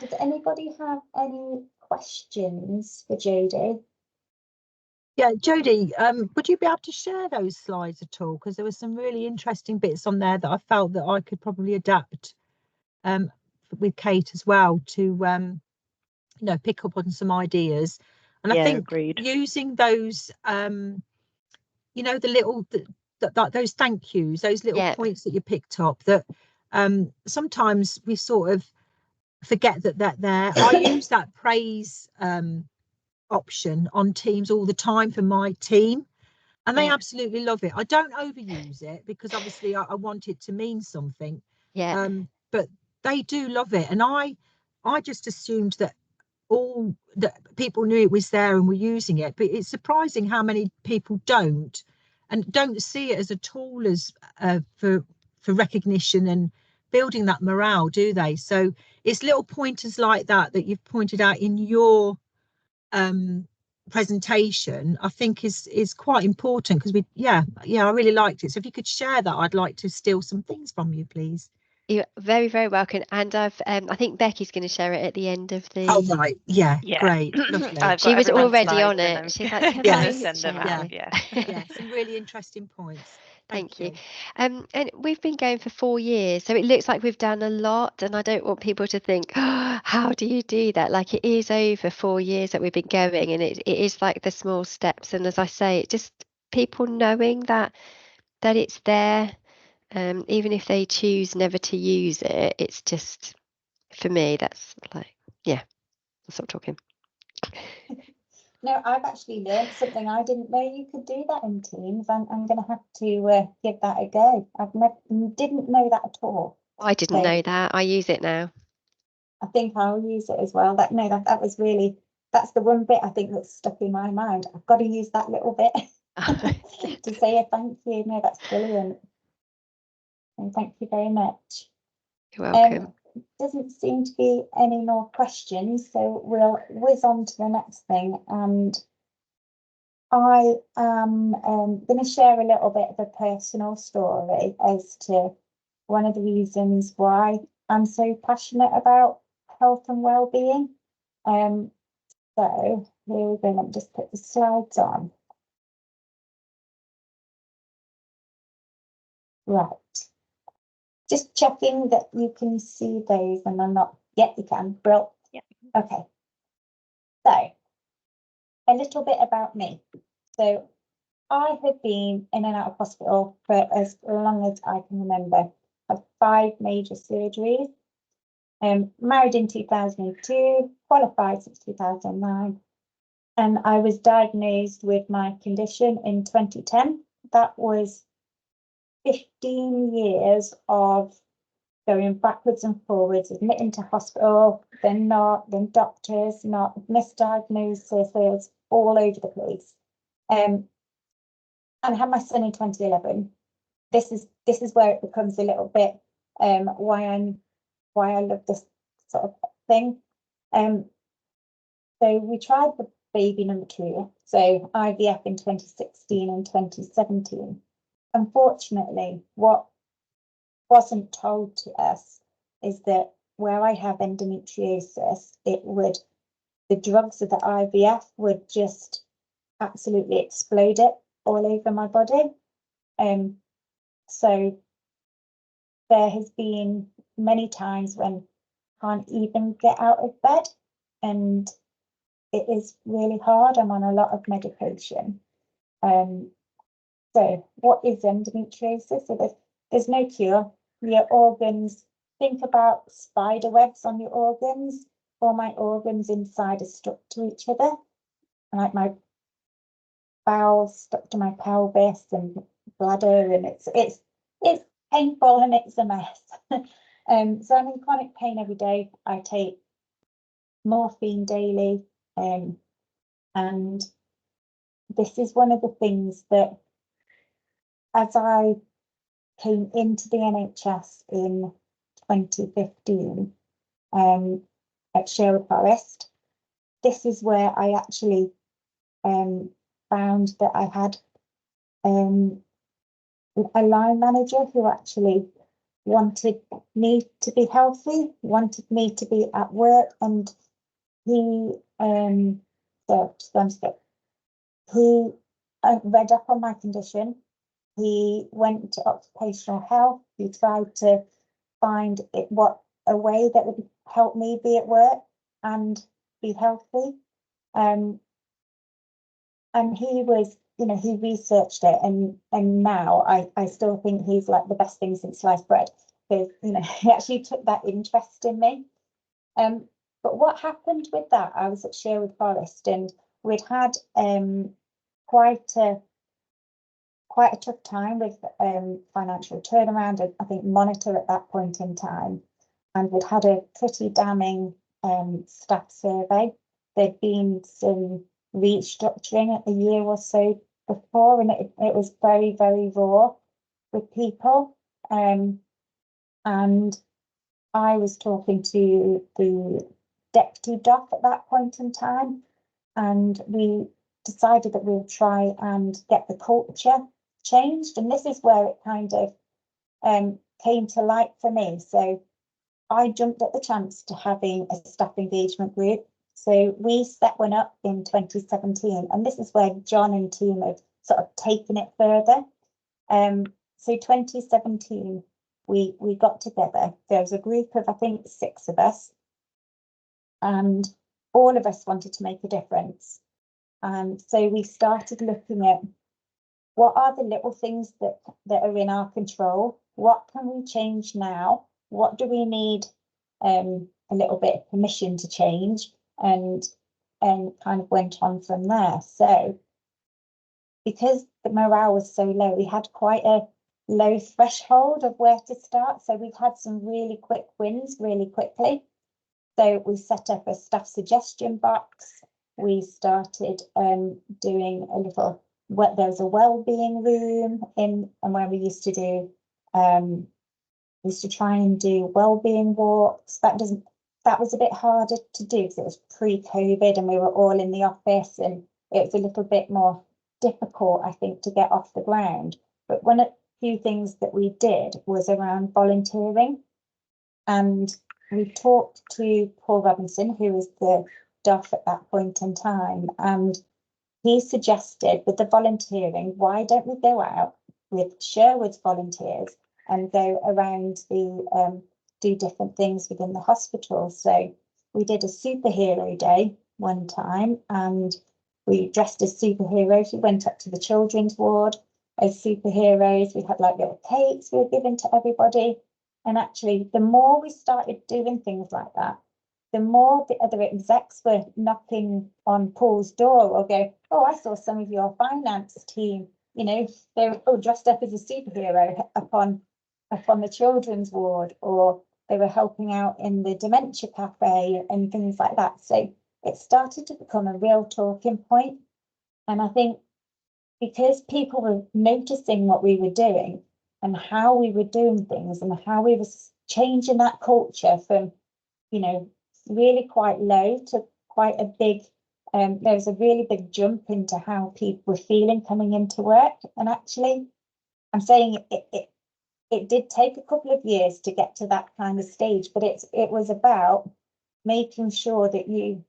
Does anybody have any questions for Jodie? Yeah, Jodie, would you be able to share those slides at all? Because there were some really interesting bits on there that I felt that I could probably adapt with Kate as well to, you know, pick up on some ideas. And I think agreed. using those, you know, the little, those thank yous, those little points that you picked up, that sometimes we sort of forget that they're there. I use that praise option on Teams all the time for my team, and they absolutely love it. I don't overuse it because obviously I want it to mean something, but they do love it. And I just assumed that all that people knew it was there and were using it, but it's surprising how many people don't see it as a tool as for recognition and building that morale, do they? So it's little pointers like that you've pointed out in your presentation, I think is quite important, because I really liked it. So if you could share that, I'd like to steal some things from you, please. You're very, very welcome. And I think Becky's going to share it at the end of the. Oh right, yeah. Great, lovely. She was already on it. She's like, can I send them out? Yeah, some really interesting points. Thank you. And we've been going for 4 years, so it looks like we've done a lot, and I don't want people to think, oh, how do you do that? Like, it is over 4 years that we've been going, and it is like the small steps. And as I say, it just people knowing that it's there, even if they choose never to use it. It's just, for me, that's like, yeah, I'll stop talking. No, I've actually learned something. I didn't know you could do that in Teams. I'm going to have to give that a go. Didn't know that at all. I didn't know that. I use it now. I think I'll use it as well. That was really, that's the one bit I think that's stuck in my mind. I've got to use that little bit to say a thank you. No, that's brilliant. And thank you very much. You're welcome. Doesn't seem to be any more questions, so we'll whiz on to the next thing. And I am going to share a little bit of a personal story as to one of the reasons why I'm so passionate about health and well-being. So here we go. Let me just put the slides on. Right. Just checking that you can see those, and I'm not. Yet you can. Brilliant. Yeah. Okay. So, a little bit about me. So, I have been in and out of hospital for as long as I can remember. I've had 5 major surgeries. Married in 2002, qualified since 2009, and I was diagnosed with my condition in 2010. That was 15 years of going backwards and forwards, admitting to hospital, then not, then doctors, not, misdiagnosis, all over the place. And I had my son in 2011. This is where it becomes a little bit why I love this sort of thing. So we tried the baby number 2, so IVF in 2016 and 2017. Unfortunately, what wasn't told to us is that where I have endometriosis, it would the drugs of the IVF would just absolutely explode it all over my body. So there has been many times when I can't even get out of bed, and it is really hard. I'm on a lot of medication. So what is endometriosis? So there's no cure. Your organs, think about spider webs on your organs. All my organs inside are stuck to each other. Like my bowels stuck to my pelvis and bladder, and it's painful and it's a mess. So I'm in chronic pain every day. I take morphine daily, and this is one of the things that, as I came into the NHS in 2015 at Sherwood Forest, this is where I actually found that I had a line manager who actually wanted me to be healthy, wanted me to be at work, and he he read up on my condition. He went to occupational health. He tried to find a way that would help me be at work and be healthy. And he was, he researched it, and now I still think he's like the best thing since sliced bread, because he actually took that interest in me. But what happened with that? I was at Sherwood Forest, and we'd had quite a tough time with financial turnaround, and I think Monitor at that point in time, and we'd had a pretty damning staff survey. There'd been some restructuring a year or so before, and it was very, very raw with people. And I was talking to the deputy doc at that point in time, and we decided that we'll try and get the culture changed. And this is where it kind of came to light for me. So I jumped at the chance to having a staff engagement group. So we set one up in 2017, and this is where John and team have sort of taken it further. So 2017, we got together. There was a group of, I think, 6 of us, and all of us wanted to make a difference. And so we started looking at what are the little things that are in our control? What can we change now? What do we need a little bit of permission to change? And kind of went on from there. So because the morale was so low, we had quite a low threshold of where to start. So we've had some really quick wins really quickly. So we set up a staff suggestion box. We started doing a little, there's a wellbeing room and where we used to do, try and do wellbeing walks. That was a bit harder to do because it was pre-COVID and we were all in the office, and it was a little bit more difficult, I think, to get off the ground. But one of the few things that we did was around volunteering, and we talked to Paul Robinson, who was the DOF at that point in time, and he suggested, with the volunteering, why don't we go out with Sherwood's volunteers and go around the do different things within the hospital. So we did a superhero day one time, and we dressed as superheroes. We went up to the children's ward as superheroes. We had like little cakes we were giving to everybody. And actually, the more we started doing things like that, the more the other execs were knocking on Paul's door or go, oh, I saw some of your finance team, they were all dressed up as a superhero upon the children's ward, or they were helping out in the dementia cafe and things like that. So it started to become a real talking point. And I think because people were noticing what we were doing and how we were doing things and how we were changing that culture from, really quite low to quite a big, there was a really big jump into how people were feeling coming into work. And actually, I'm saying it did take a couple of years to get to that kind of stage, but it was about making sure that you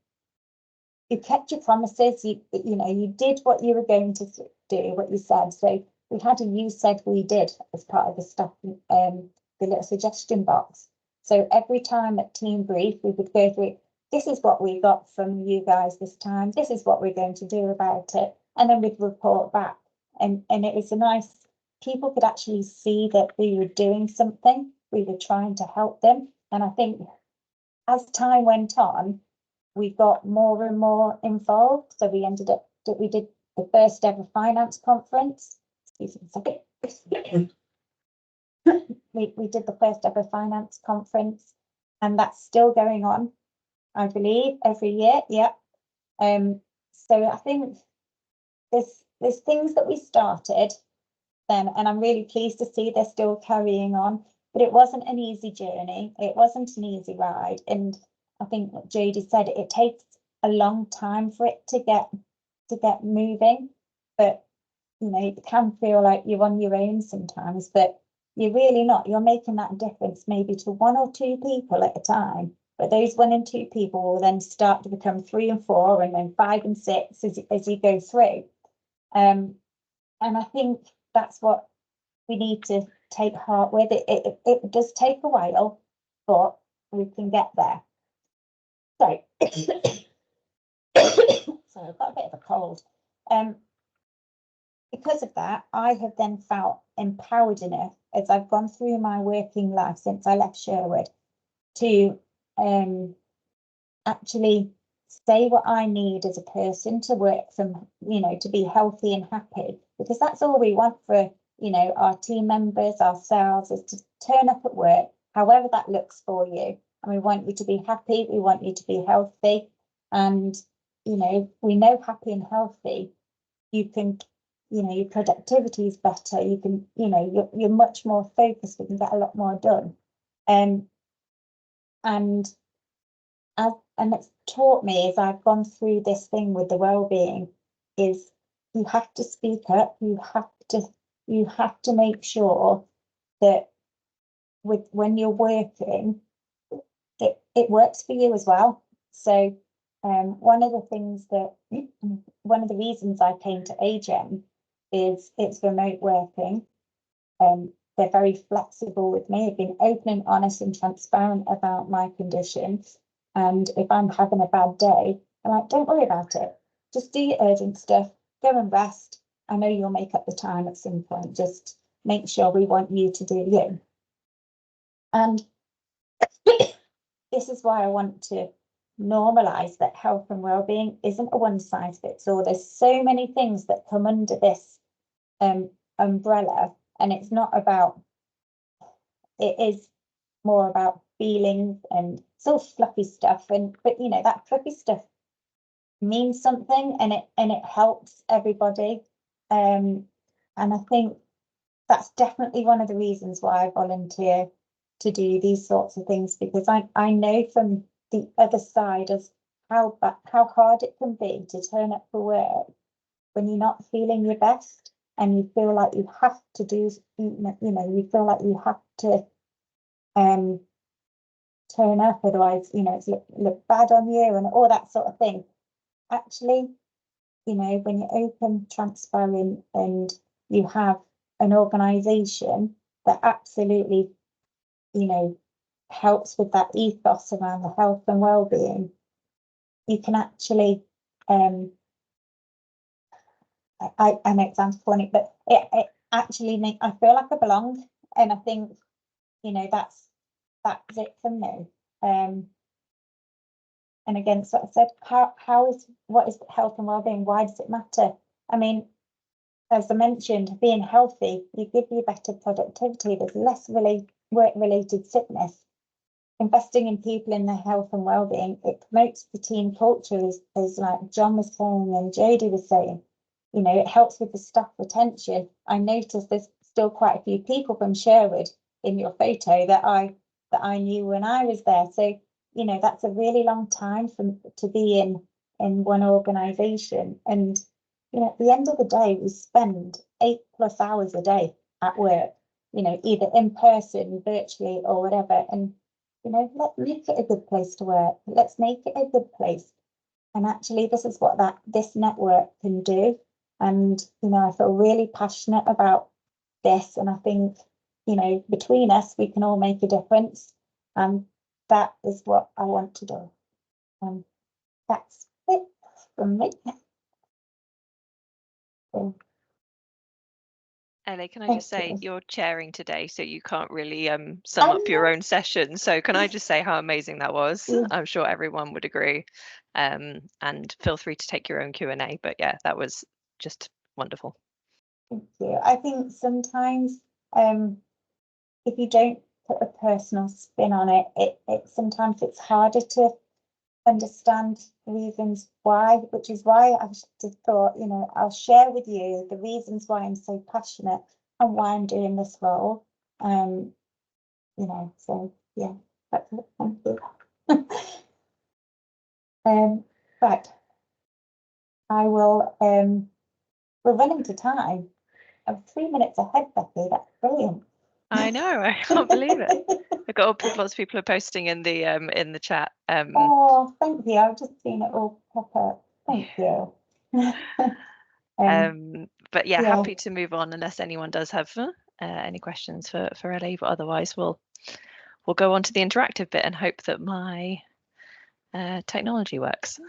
you kept your promises, you know, you did what you were going to do, what you said. So we had a "you said we did" as part of the stuff, the little suggestion box. So every time at team brief, we would go through, this is what we got from you guys this time, this is what we're going to do about it, and then we'd report back. And it was a nice, people could actually see that we were doing something, we were trying to help them. And I think as time went on, we got more and more involved. So we ended up that we did the first ever finance conference. Excuse me a second. We did the first ever finance conference, and that's still going on, I believe, every year. Yeah. So I think there's things that we started then, and I'm really pleased to see they're still carrying on. But it wasn't an easy journey. It wasn't an easy ride. And I think what Jodie said, it takes a long time for it to get moving. But you know, it can feel like you're on your own sometimes, but you're really not. You're making that difference maybe to 1 or 2 people at a time. But those 1 and 2 people will then start to become 3 and 4, and then 5 and 6 as you go through. And I think that's what we need to take heart with. It does take a while, but we can get there. So, sorry, I've got a bit of a cold. Because of that, I have then felt empowered enough as I've gone through my working life since I left Sherwood to actually say what I need as a person to work from, you know, to be healthy and happy, because that's all we want for, you know, our team members, ourselves, is to turn up at work, however that looks for you. And we want you to be happy, we want you to be healthy. And, you know, we know happy and healthy, you can, you know, your productivity is better, you can, you know, you're much more focused, we can get a lot more done. And it's taught me as I've gone through this thing with the wellbeing, is you have to speak up, you have to make sure that when you're working, it works for you as well. So one of the reasons I came to AGEM is it's remote working. They're very flexible with me. I've been open and honest and transparent about my conditions. And if I'm having a bad day, I'm like, don't worry about it. Just do your urgent stuff, go and rest. I know you'll make up the time at some point. Just make sure we want you to do you. And this is why I want to normalise that health and wellbeing isn't a one size fits all. There's so many things that come under this umbrella, and it's not about, it is more about feelings and sort of fluffy stuff. But you know, that fluffy stuff means something, and it helps everybody. And I think that's definitely one of the reasons why I volunteer to do these sorts of things, because I know from the other side as how hard it can be to turn up for work when you're not feeling your best, and you feel like you have to do, you know, you feel like you have to turn up, otherwise, you know, it's look bad on you and all that sort of thing. Actually, you know, when you're open, transparent, and you have an organisation that absolutely, you know, helps with that ethos around the health and well-being, you can actually I know it sounds funny, but it actually makes, I feel like I belong. And I think, you know, that's it for me. And again, so I said, what is health and wellbeing? Why does it matter? I mean, as I mentioned, being healthy, you give you better productivity. There's less work-related sickness. Investing in people in their health and wellbeing, it promotes the team culture, as like John was saying and Jodie was saying. You know, it helps with the staff retention. I noticed there's still quite a few people from Sherwood in your photo that I knew when I was there. So, you know, that's a really long time to be in one organisation. And, you know, at the end of the day, we spend 8+ hours a day at work, you know, either in person, virtually, or whatever. And, you know, let's make it a good place to work. Let's make it a good place. and actually this is what this network can do. And, you know, I feel really passionate about this, and I think, you know, between us, we can all make a difference. And that is what I want to do. That's it from me. So, Ellie, can I thank just say you. you're chairing today, so you can't really sum up your own session. So can I just say how amazing that was? Yeah. I'm sure everyone would agree. And feel free to take your own Q&A. But yeah, that was just wonderful. Thank you. I think sometimes if you don't put a personal spin on it, sometimes it's harder to understand reasons why, which is why I just thought, you know, I'll share with you the reasons why I'm so passionate and why I'm doing this role. You know, so yeah, that's it. Thank you. Right. I will we're running to time. I'm 3 minutes ahead, Becky. That's brilliant. I know, I can't believe it. I've got lots of people are posting in the chat. Oh, thank you. I've just seen it all pop up. Thank you. But yeah, yeah. happy to move on unless anyone does have any questions for Ellie. But otherwise, we'll go on to the interactive bit and hope that my technology works.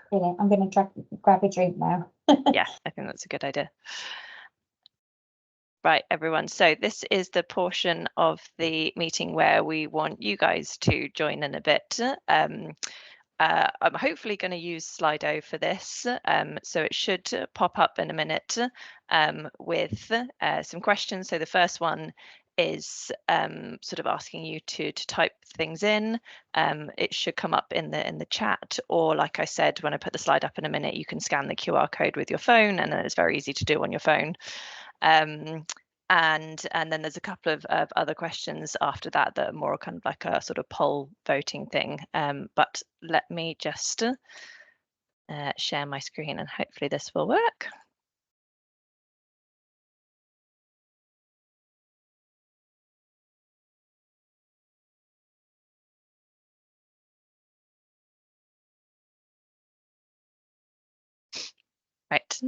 Brilliant. I'm going to grab a drink now. Yeah, I think that's a good idea. Right, everyone. So this is the portion of the meeting where we want you guys to join in a bit. I'm hopefully going to use Slido for this, so it should pop up in a minute with some questions. So the first one is sort of asking you to type things in. It should come up in the chat, or like I said, when I put the slide up in a minute, you can scan the QR code with your phone, and then it's very easy to do on your phone. And then there's a couple of other questions after that are more kind of like a sort of poll voting thing. But let me just share my screen, and hopefully this will work. Right.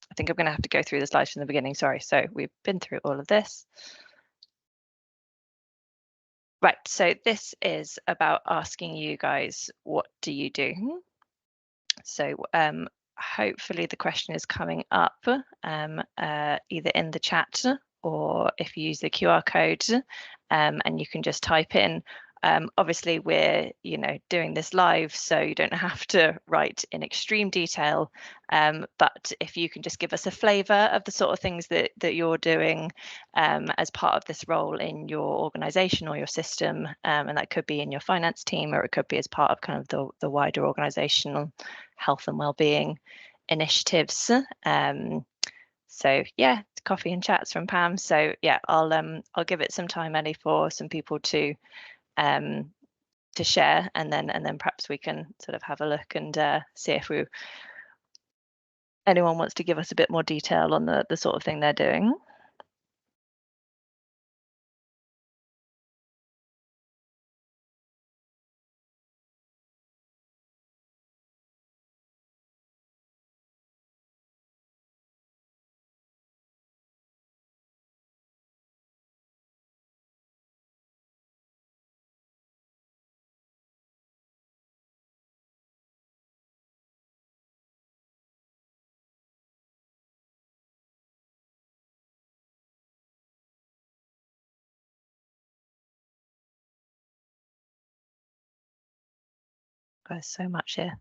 I think I'm going to have to go through the slides from the beginning. Sorry. So we've been through all of this. Right. So this is about asking you guys, what do you do? So hopefully the question is coming up either in the chat, or if you use the QR code, and you can just type in. Obviously we're doing this live, so you don't have to write in extreme detail, but if you can just give us a flavour of the sort of things that you're doing as part of this role in your organisation or your system, and that could be in your finance team, or it could be as part of kind of the wider organisational health and wellbeing initiatives. So yeah, coffee and chats from Pam. So yeah, I'll give it some time, Ellie, for some people to share, and then perhaps we can sort of have a look and see if anyone wants to give us a bit more detail on the sort of thing they're doing. There's so much here.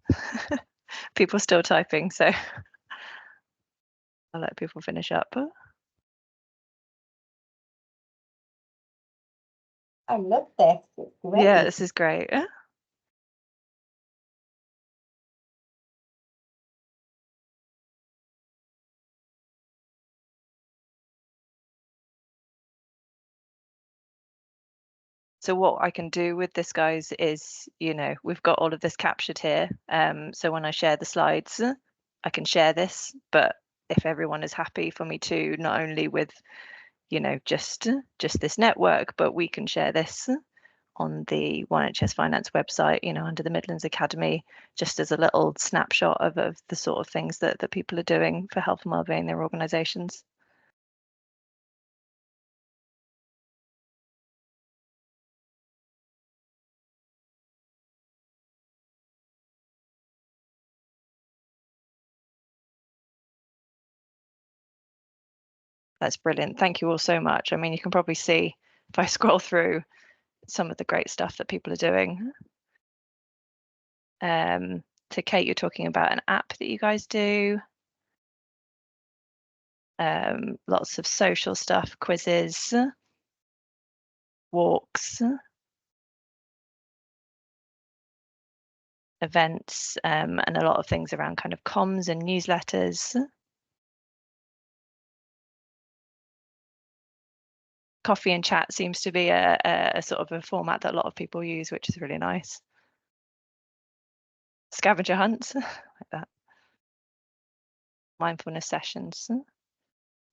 People still typing, so I'll let people finish up. I love this. It's great. Yeah, this is great. So what I can do with this, guys, is, we've got all of this captured here. So when I share the slides, I can share this, but if everyone is happy for me to, not only with, just this network, but we can share this on the One NHS Finance website, you know, under the Midlands Academy, just as a little snapshot of the sort of things that people are doing for health and wellbeing in their organisations. That's brilliant. Thank you all so much. I mean, you can probably see if I scroll through some of the great stuff that people are doing. To Kate, you're talking about an app that you guys do. Lots of social stuff, quizzes, walks, events, and a lot of things around kind of comms and newsletters. Coffee and chat seems to be a sort of a format that a lot of people use, which is really nice. Scavenger hunts, like that. Mindfulness sessions.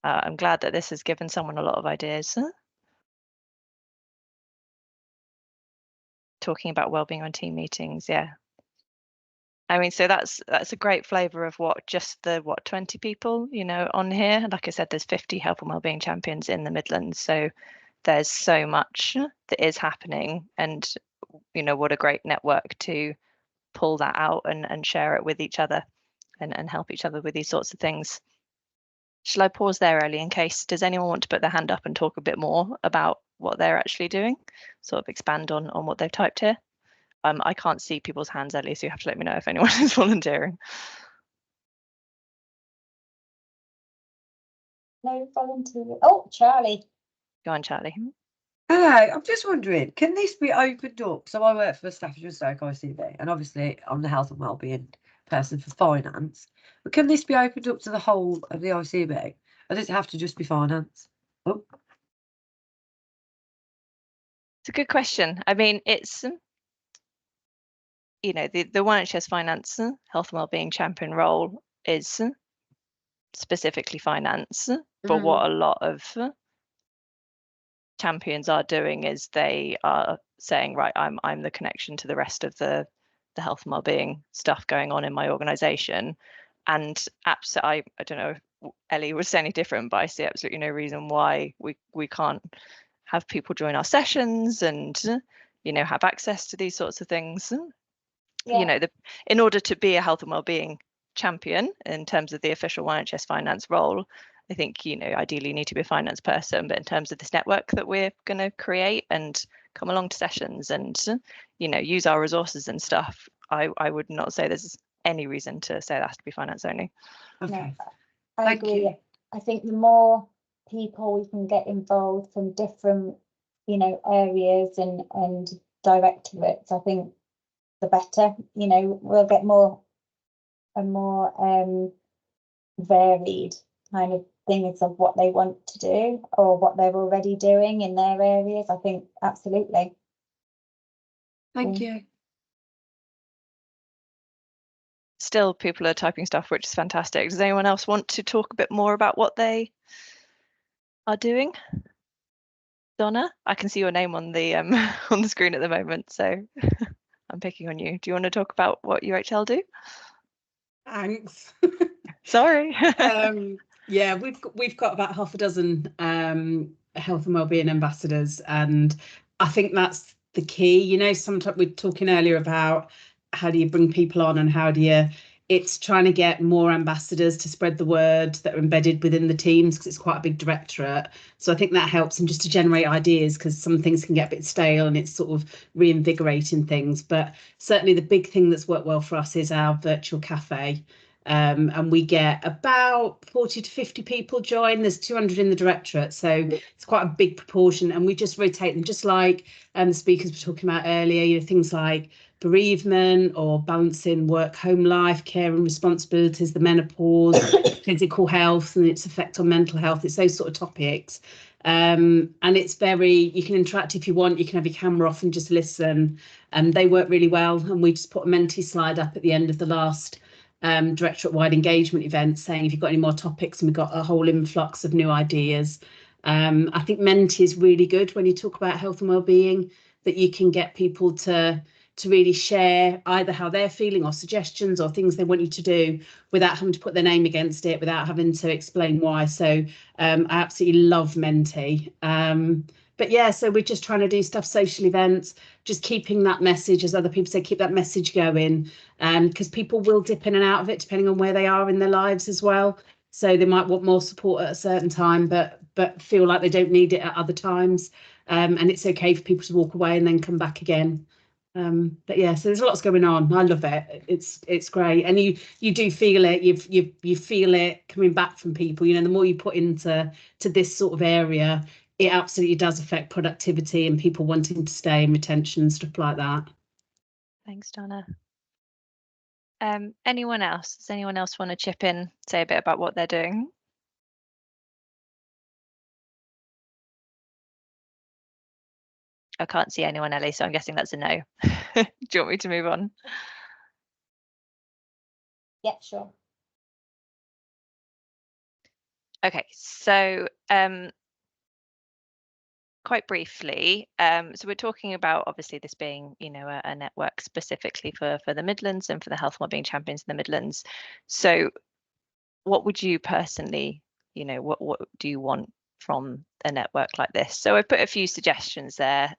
I'm glad that this has given someone a lot of ideas. Talking about wellbeing on team meetings, yeah. I mean, so that's a great flavour of what just the 20 people, you know, on here. Like I said, there's 50 health and wellbeing champions in the Midlands, so there's so much that is happening, and you know, what a great network to pull that out and share it with each other and help each other with these sorts of things. Shall I pause there, Ellie, in case, does anyone want to put their hand up and talk a bit more about what they're actually doing? Sort of expand on what they've typed here. I can't see people's hands, Ellie, so you have to let me know if anyone is volunteering. No volunteer. Oh, Charlie. Go on, Charlie. Hello, I'm just wondering, can this be opened up? So I work for Staffordshire Stoke ICB, and obviously I'm the health and wellbeing person for finance. But can this be opened up to the whole of the ICB, or does it have to just be finance? Oh. It's a good question. I mean, it's, you know, the One NHS Finance health and wellbeing champion role is specifically finance, but what a lot of champions are doing is they are saying, right, I'm the connection to the rest of the health and wellbeing stuff going on in my organization. And I don't know if Ellie would say any different, but I see absolutely no reason why we can't have people join our sessions and, you know, have access to these sorts of things. Yeah. You know, in order to be a health and wellbeing champion in terms of the official One NHS Finance role, I think, you know, ideally you need to be a finance person, but in terms of this network that we're going to create and come along to sessions and, you know, use our resources and stuff, I would not say there's any reason to say that has to be finance only. Okay. No, I agree. I think the more people we can get involved from different, you know, areas and directorates, I think the better. You know, we'll get more and more varied kind of things of what they want to do or what they're already doing in their areas. I think absolutely. Thank you. Still, people are typing stuff, which is fantastic. Does anyone else want to talk a bit more about what they are doing? Donna, I can see your name on the on the screen at the moment, so I'm picking on you. Do you want to talk about what UHL do? Thanks. Sorry. Yeah, we've got about half a dozen health and wellbeing ambassadors, and I think that's the key. You know, sometimes we're talking earlier about how do you bring people on and how do you, it's trying to get more ambassadors to spread the word that are embedded within the teams, because it's quite a big directorate. So I think that helps, and just to generate ideas, because some things can get a bit stale and it's sort of reinvigorating things. But certainly the big thing that's worked well for us is our virtual cafe. And we get about 40 to 50 people join. There's 200 in the directorate, so it's quite a big proportion, and we just rotate them, just like the speakers were talking about earlier, you know, things like bereavement or balancing work home life, care and responsibilities, the menopause, physical health and its effect on mental health. It's those sort of topics, and it's very, you can interact if you want, you can have your camera off and just listen, and they work really well. And we just put a Menti slide up at the end of the last directorate-wide engagement event saying if you've got any more topics, and we've got a whole influx of new ideas. I think Menti is really good when you talk about health and wellbeing, that you can get people to really share either how they're feeling or suggestions or things they want you to do without having to put their name against it, without having to explain why. So I absolutely love Menti. But yeah, so we're just trying to do stuff, social events, just keeping that message, as other people say, keep that message going, because people will dip in and out of it depending on where they are in their lives as well. So they might want more support at a certain time, but feel like they don't need it at other times. And it's okay for people to walk away and then come back again. But yeah, so there's lots going on. I love it. It's great, and you do feel it. You feel it coming back from people. You know, the more you put into this sort of area, it absolutely does affect productivity and people wanting to stay and retention and stuff like that. Thanks, Donna. Anyone else? Does anyone else want to chip in, say a bit about what they're doing? I can't see anyone, Ellie, so I'm guessing that's a no. Do you want me to move on? Yeah, sure. Okay, so quite briefly, so we're talking about obviously this being, you know, a network specifically for the Midlands and for the Health and Wellbeing Champions in the Midlands. So what would you personally, you know, what do you want from a network like this? So I put a few suggestions there.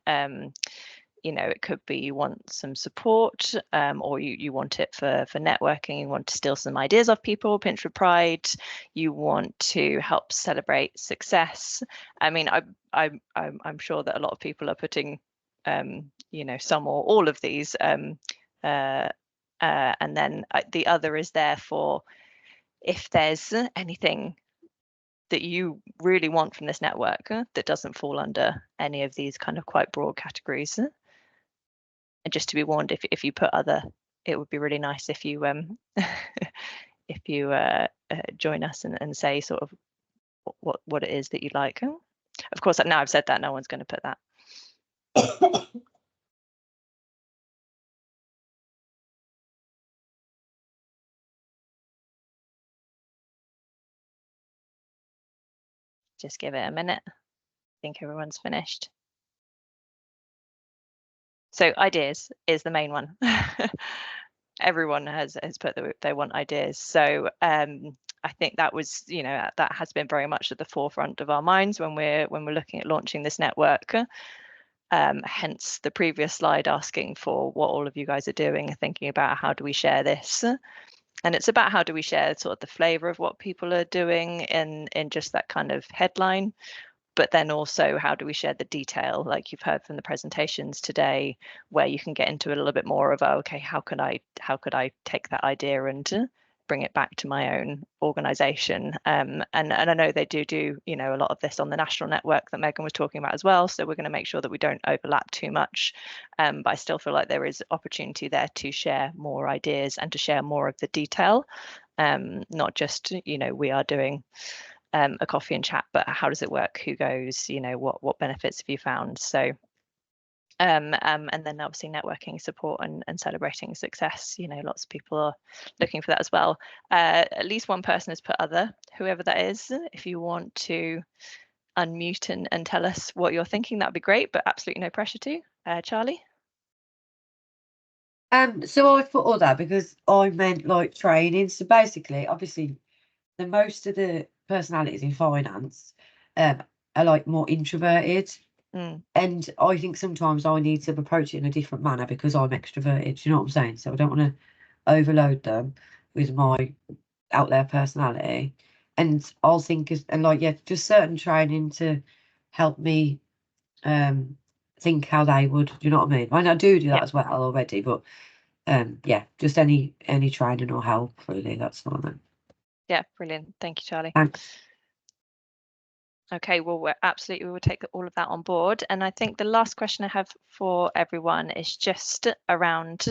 You know, it could be you want some support, or you want it for networking, you want to steal some ideas off people, pinch for pride, you want to help celebrate success. I mean, I'm sure that a lot of people are putting, you know, some or all of these, and then the other is there for if there's anything that you really want from this network that doesn't fall under any of these kind of quite broad categories. And just to be warned, if you put other, it would be really nice if you if you join us and say sort of what it is that you like. Of course, now I've said that, no one's going to put that. Just give it a minute. I think everyone's finished. So ideas is the main one. Everyone has put that they want ideas. So I think that was, you know, that has been very much at the forefront of our minds when we're looking at launching this network. Hence the previous slide asking for what all of you guys are doing and thinking about how do we share this. And it's about how do we share sort of the flavour of what people are doing in just that kind of headline. But then also how do we share the detail, like you've heard from the presentations today, where you can get into a little bit more of, okay, how could I take that idea and bring it back to my own organisation? And I know they do, you know, a lot of this on the national network that Megan was talking about as well. So we're going to make sure that we don't overlap too much. But I still feel like there is opportunity there to share more ideas and to share more of the detail, not just, you know, we are doing a coffee and chat, but how does it work? Who goes? You know, what benefits have you found? So, and then obviously networking support and celebrating success. You know, lots of people are looking for that as well. At least one person has put other, whoever that is. If you want to unmute and tell us what you're thinking, that'd be great, but absolutely no pressure to. Charlie? So I put all that because I meant like training. So basically, obviously, the most of the personalities in finance are like more introverted. And I think sometimes I need to approach it in a different manner because I'm extroverted. Do you know what I'm saying? So I don't want to overload them with my out there personality. And I'll think and like, yeah, just certain training to help me think how they would. Do you know what I mean? I do that as well already, but yeah, just any training or help really. That's fine. Yeah, brilliant. Thank you, Charlie. Thanks. Okay, well, we will take all of that on board. And I think the last question I have for everyone is just around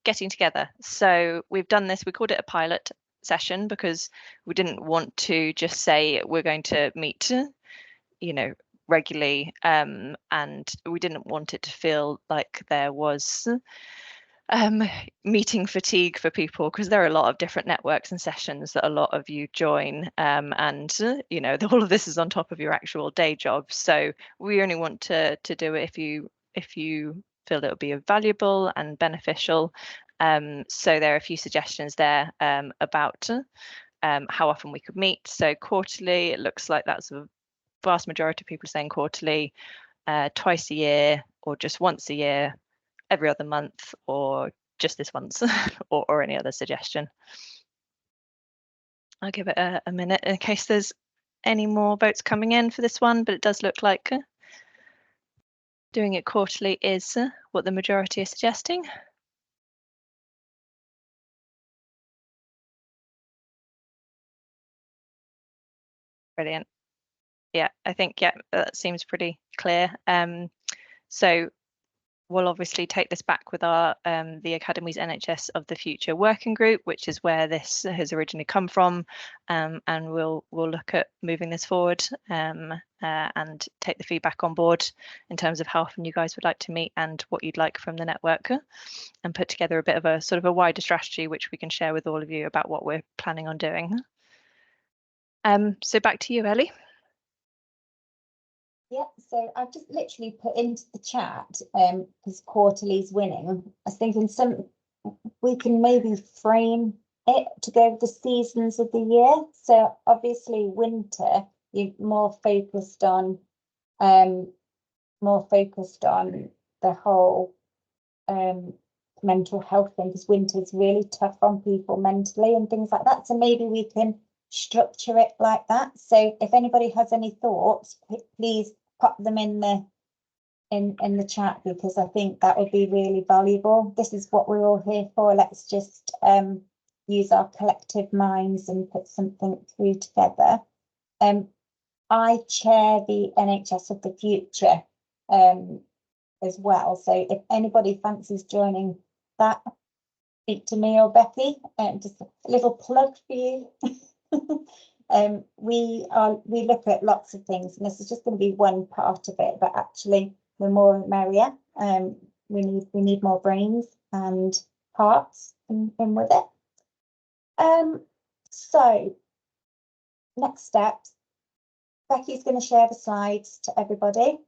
getting together. So we've done this, we called it a pilot session because we didn't want to just say we're going to meet, you know, regularly, and we didn't want it to feel like there was meeting fatigue for people, because there are a lot of different networks and sessions that a lot of you join, and you know, all of this is on top of your actual day job. So we only want to do it if you if you feel it will be valuable and beneficial. So there are a few suggestions there about how often we could meet. So quarterly, it looks like that's a vast majority of people saying quarterly, twice a year, or just once a year, every other month, or just this once, or any other suggestion. I'll give it a minute in case there's any more votes coming in for this one, but it does look like doing it quarterly is what the majority are suggesting. Brilliant. Yeah, I think, yeah, that seems pretty clear. So we'll obviously take this back with our the Academy's NHS of the Future working group, which is where this has originally come from, and we'll look at moving this forward and take the feedback on board in terms of how often you guys would like to meet and what you'd like from the network, and put together a bit of a sort of a wider strategy which we can share with all of you about what we're planning on doing. So back to you, Ellie. Yeah, so I've just literally put into the chat because quarterly's winning. I was thinking we can maybe frame it to go with the seasons of the year. So obviously winter, you're more focused on the whole mental health thing, because winter's really tough on people mentally and things like that. So maybe we can structure it like that. So if anybody has any thoughts, please pop them in the chat, because I think that would be really valuable. This is what we're all here for. Let's just use our collective minds and put something through together. I chair the NHS of the Future as well, so if anybody fancies joining that, speak to me or Becky. Just a little plug for you. We look at lots of things, and this is just going to be one part of it, but actually the more the merrier. We need more brains and hearts in with it. So next steps, Becky's going to share the slides to everybody.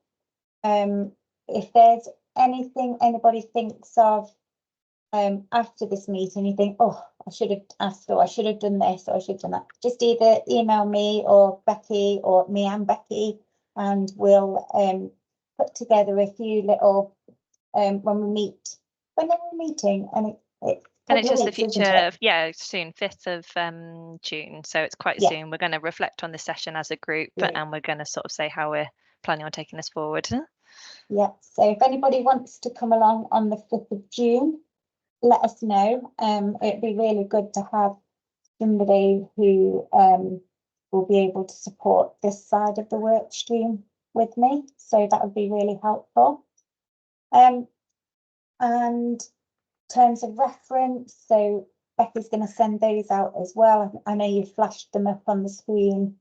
If there's anything anybody thinks of after this meeting, you think, oh, I should have asked, or I should have done this, or I should have done that, just either email me or Becky, or me and Becky, and we'll put together a few little when we're meeting, and it's just the future, yeah, soon, 5th of June, so it's quite soon. We're going to reflect on this session as a group, and we're going to sort of say how we're planning on taking this forward. Yeah, so if anybody wants to come along on the 5th of June, let us know. It'd be really good to have somebody who will be able to support this side of the work stream with me, so that would be really helpful. And terms of reference, so Becky's going to send those out as well. I know you flashed them up on the screen.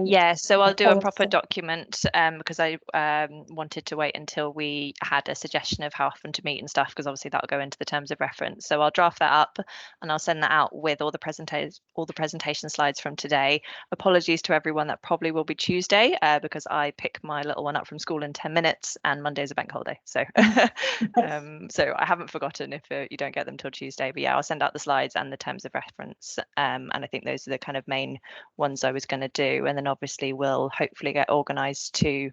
Yeah, so I'll do a proper document because I wanted to wait until we had a suggestion of how often to meet and stuff, because obviously that'll go into the terms of reference. So I'll draft that up and I'll send that out with all the presentation slides from today. Apologies to everyone, that probably will be Tuesday because I pick my little one up from school in 10 minutes and Monday's a bank holiday. So so I haven't forgotten if you don't get them till Tuesday, but yeah, I'll send out the slides and the terms of reference. And I think those are the kind of main ones I was going to do. And then obviously we'll hopefully get organised to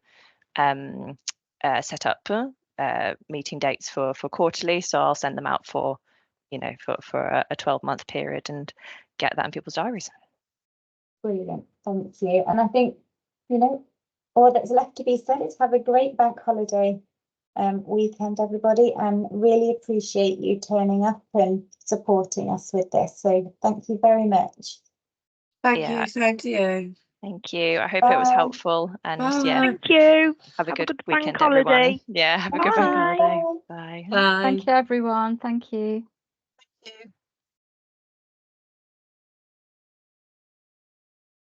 set up meeting dates for quarterly. So I'll send them out for, for a 12-month period and get that in people's diaries. Brilliant, thank you. And I think, all that's left to be said is have a great bank holiday weekend, everybody, and really appreciate you turning up and supporting us with this. So thank you very much. Thank you, same to you. Thank you. I hope it was helpful, and yeah, thank you. Have a good weekend, holiday. Everyone. Yeah, have a good bank holiday. Bye. Bye. Thank you, everyone. Thank you. Thank you.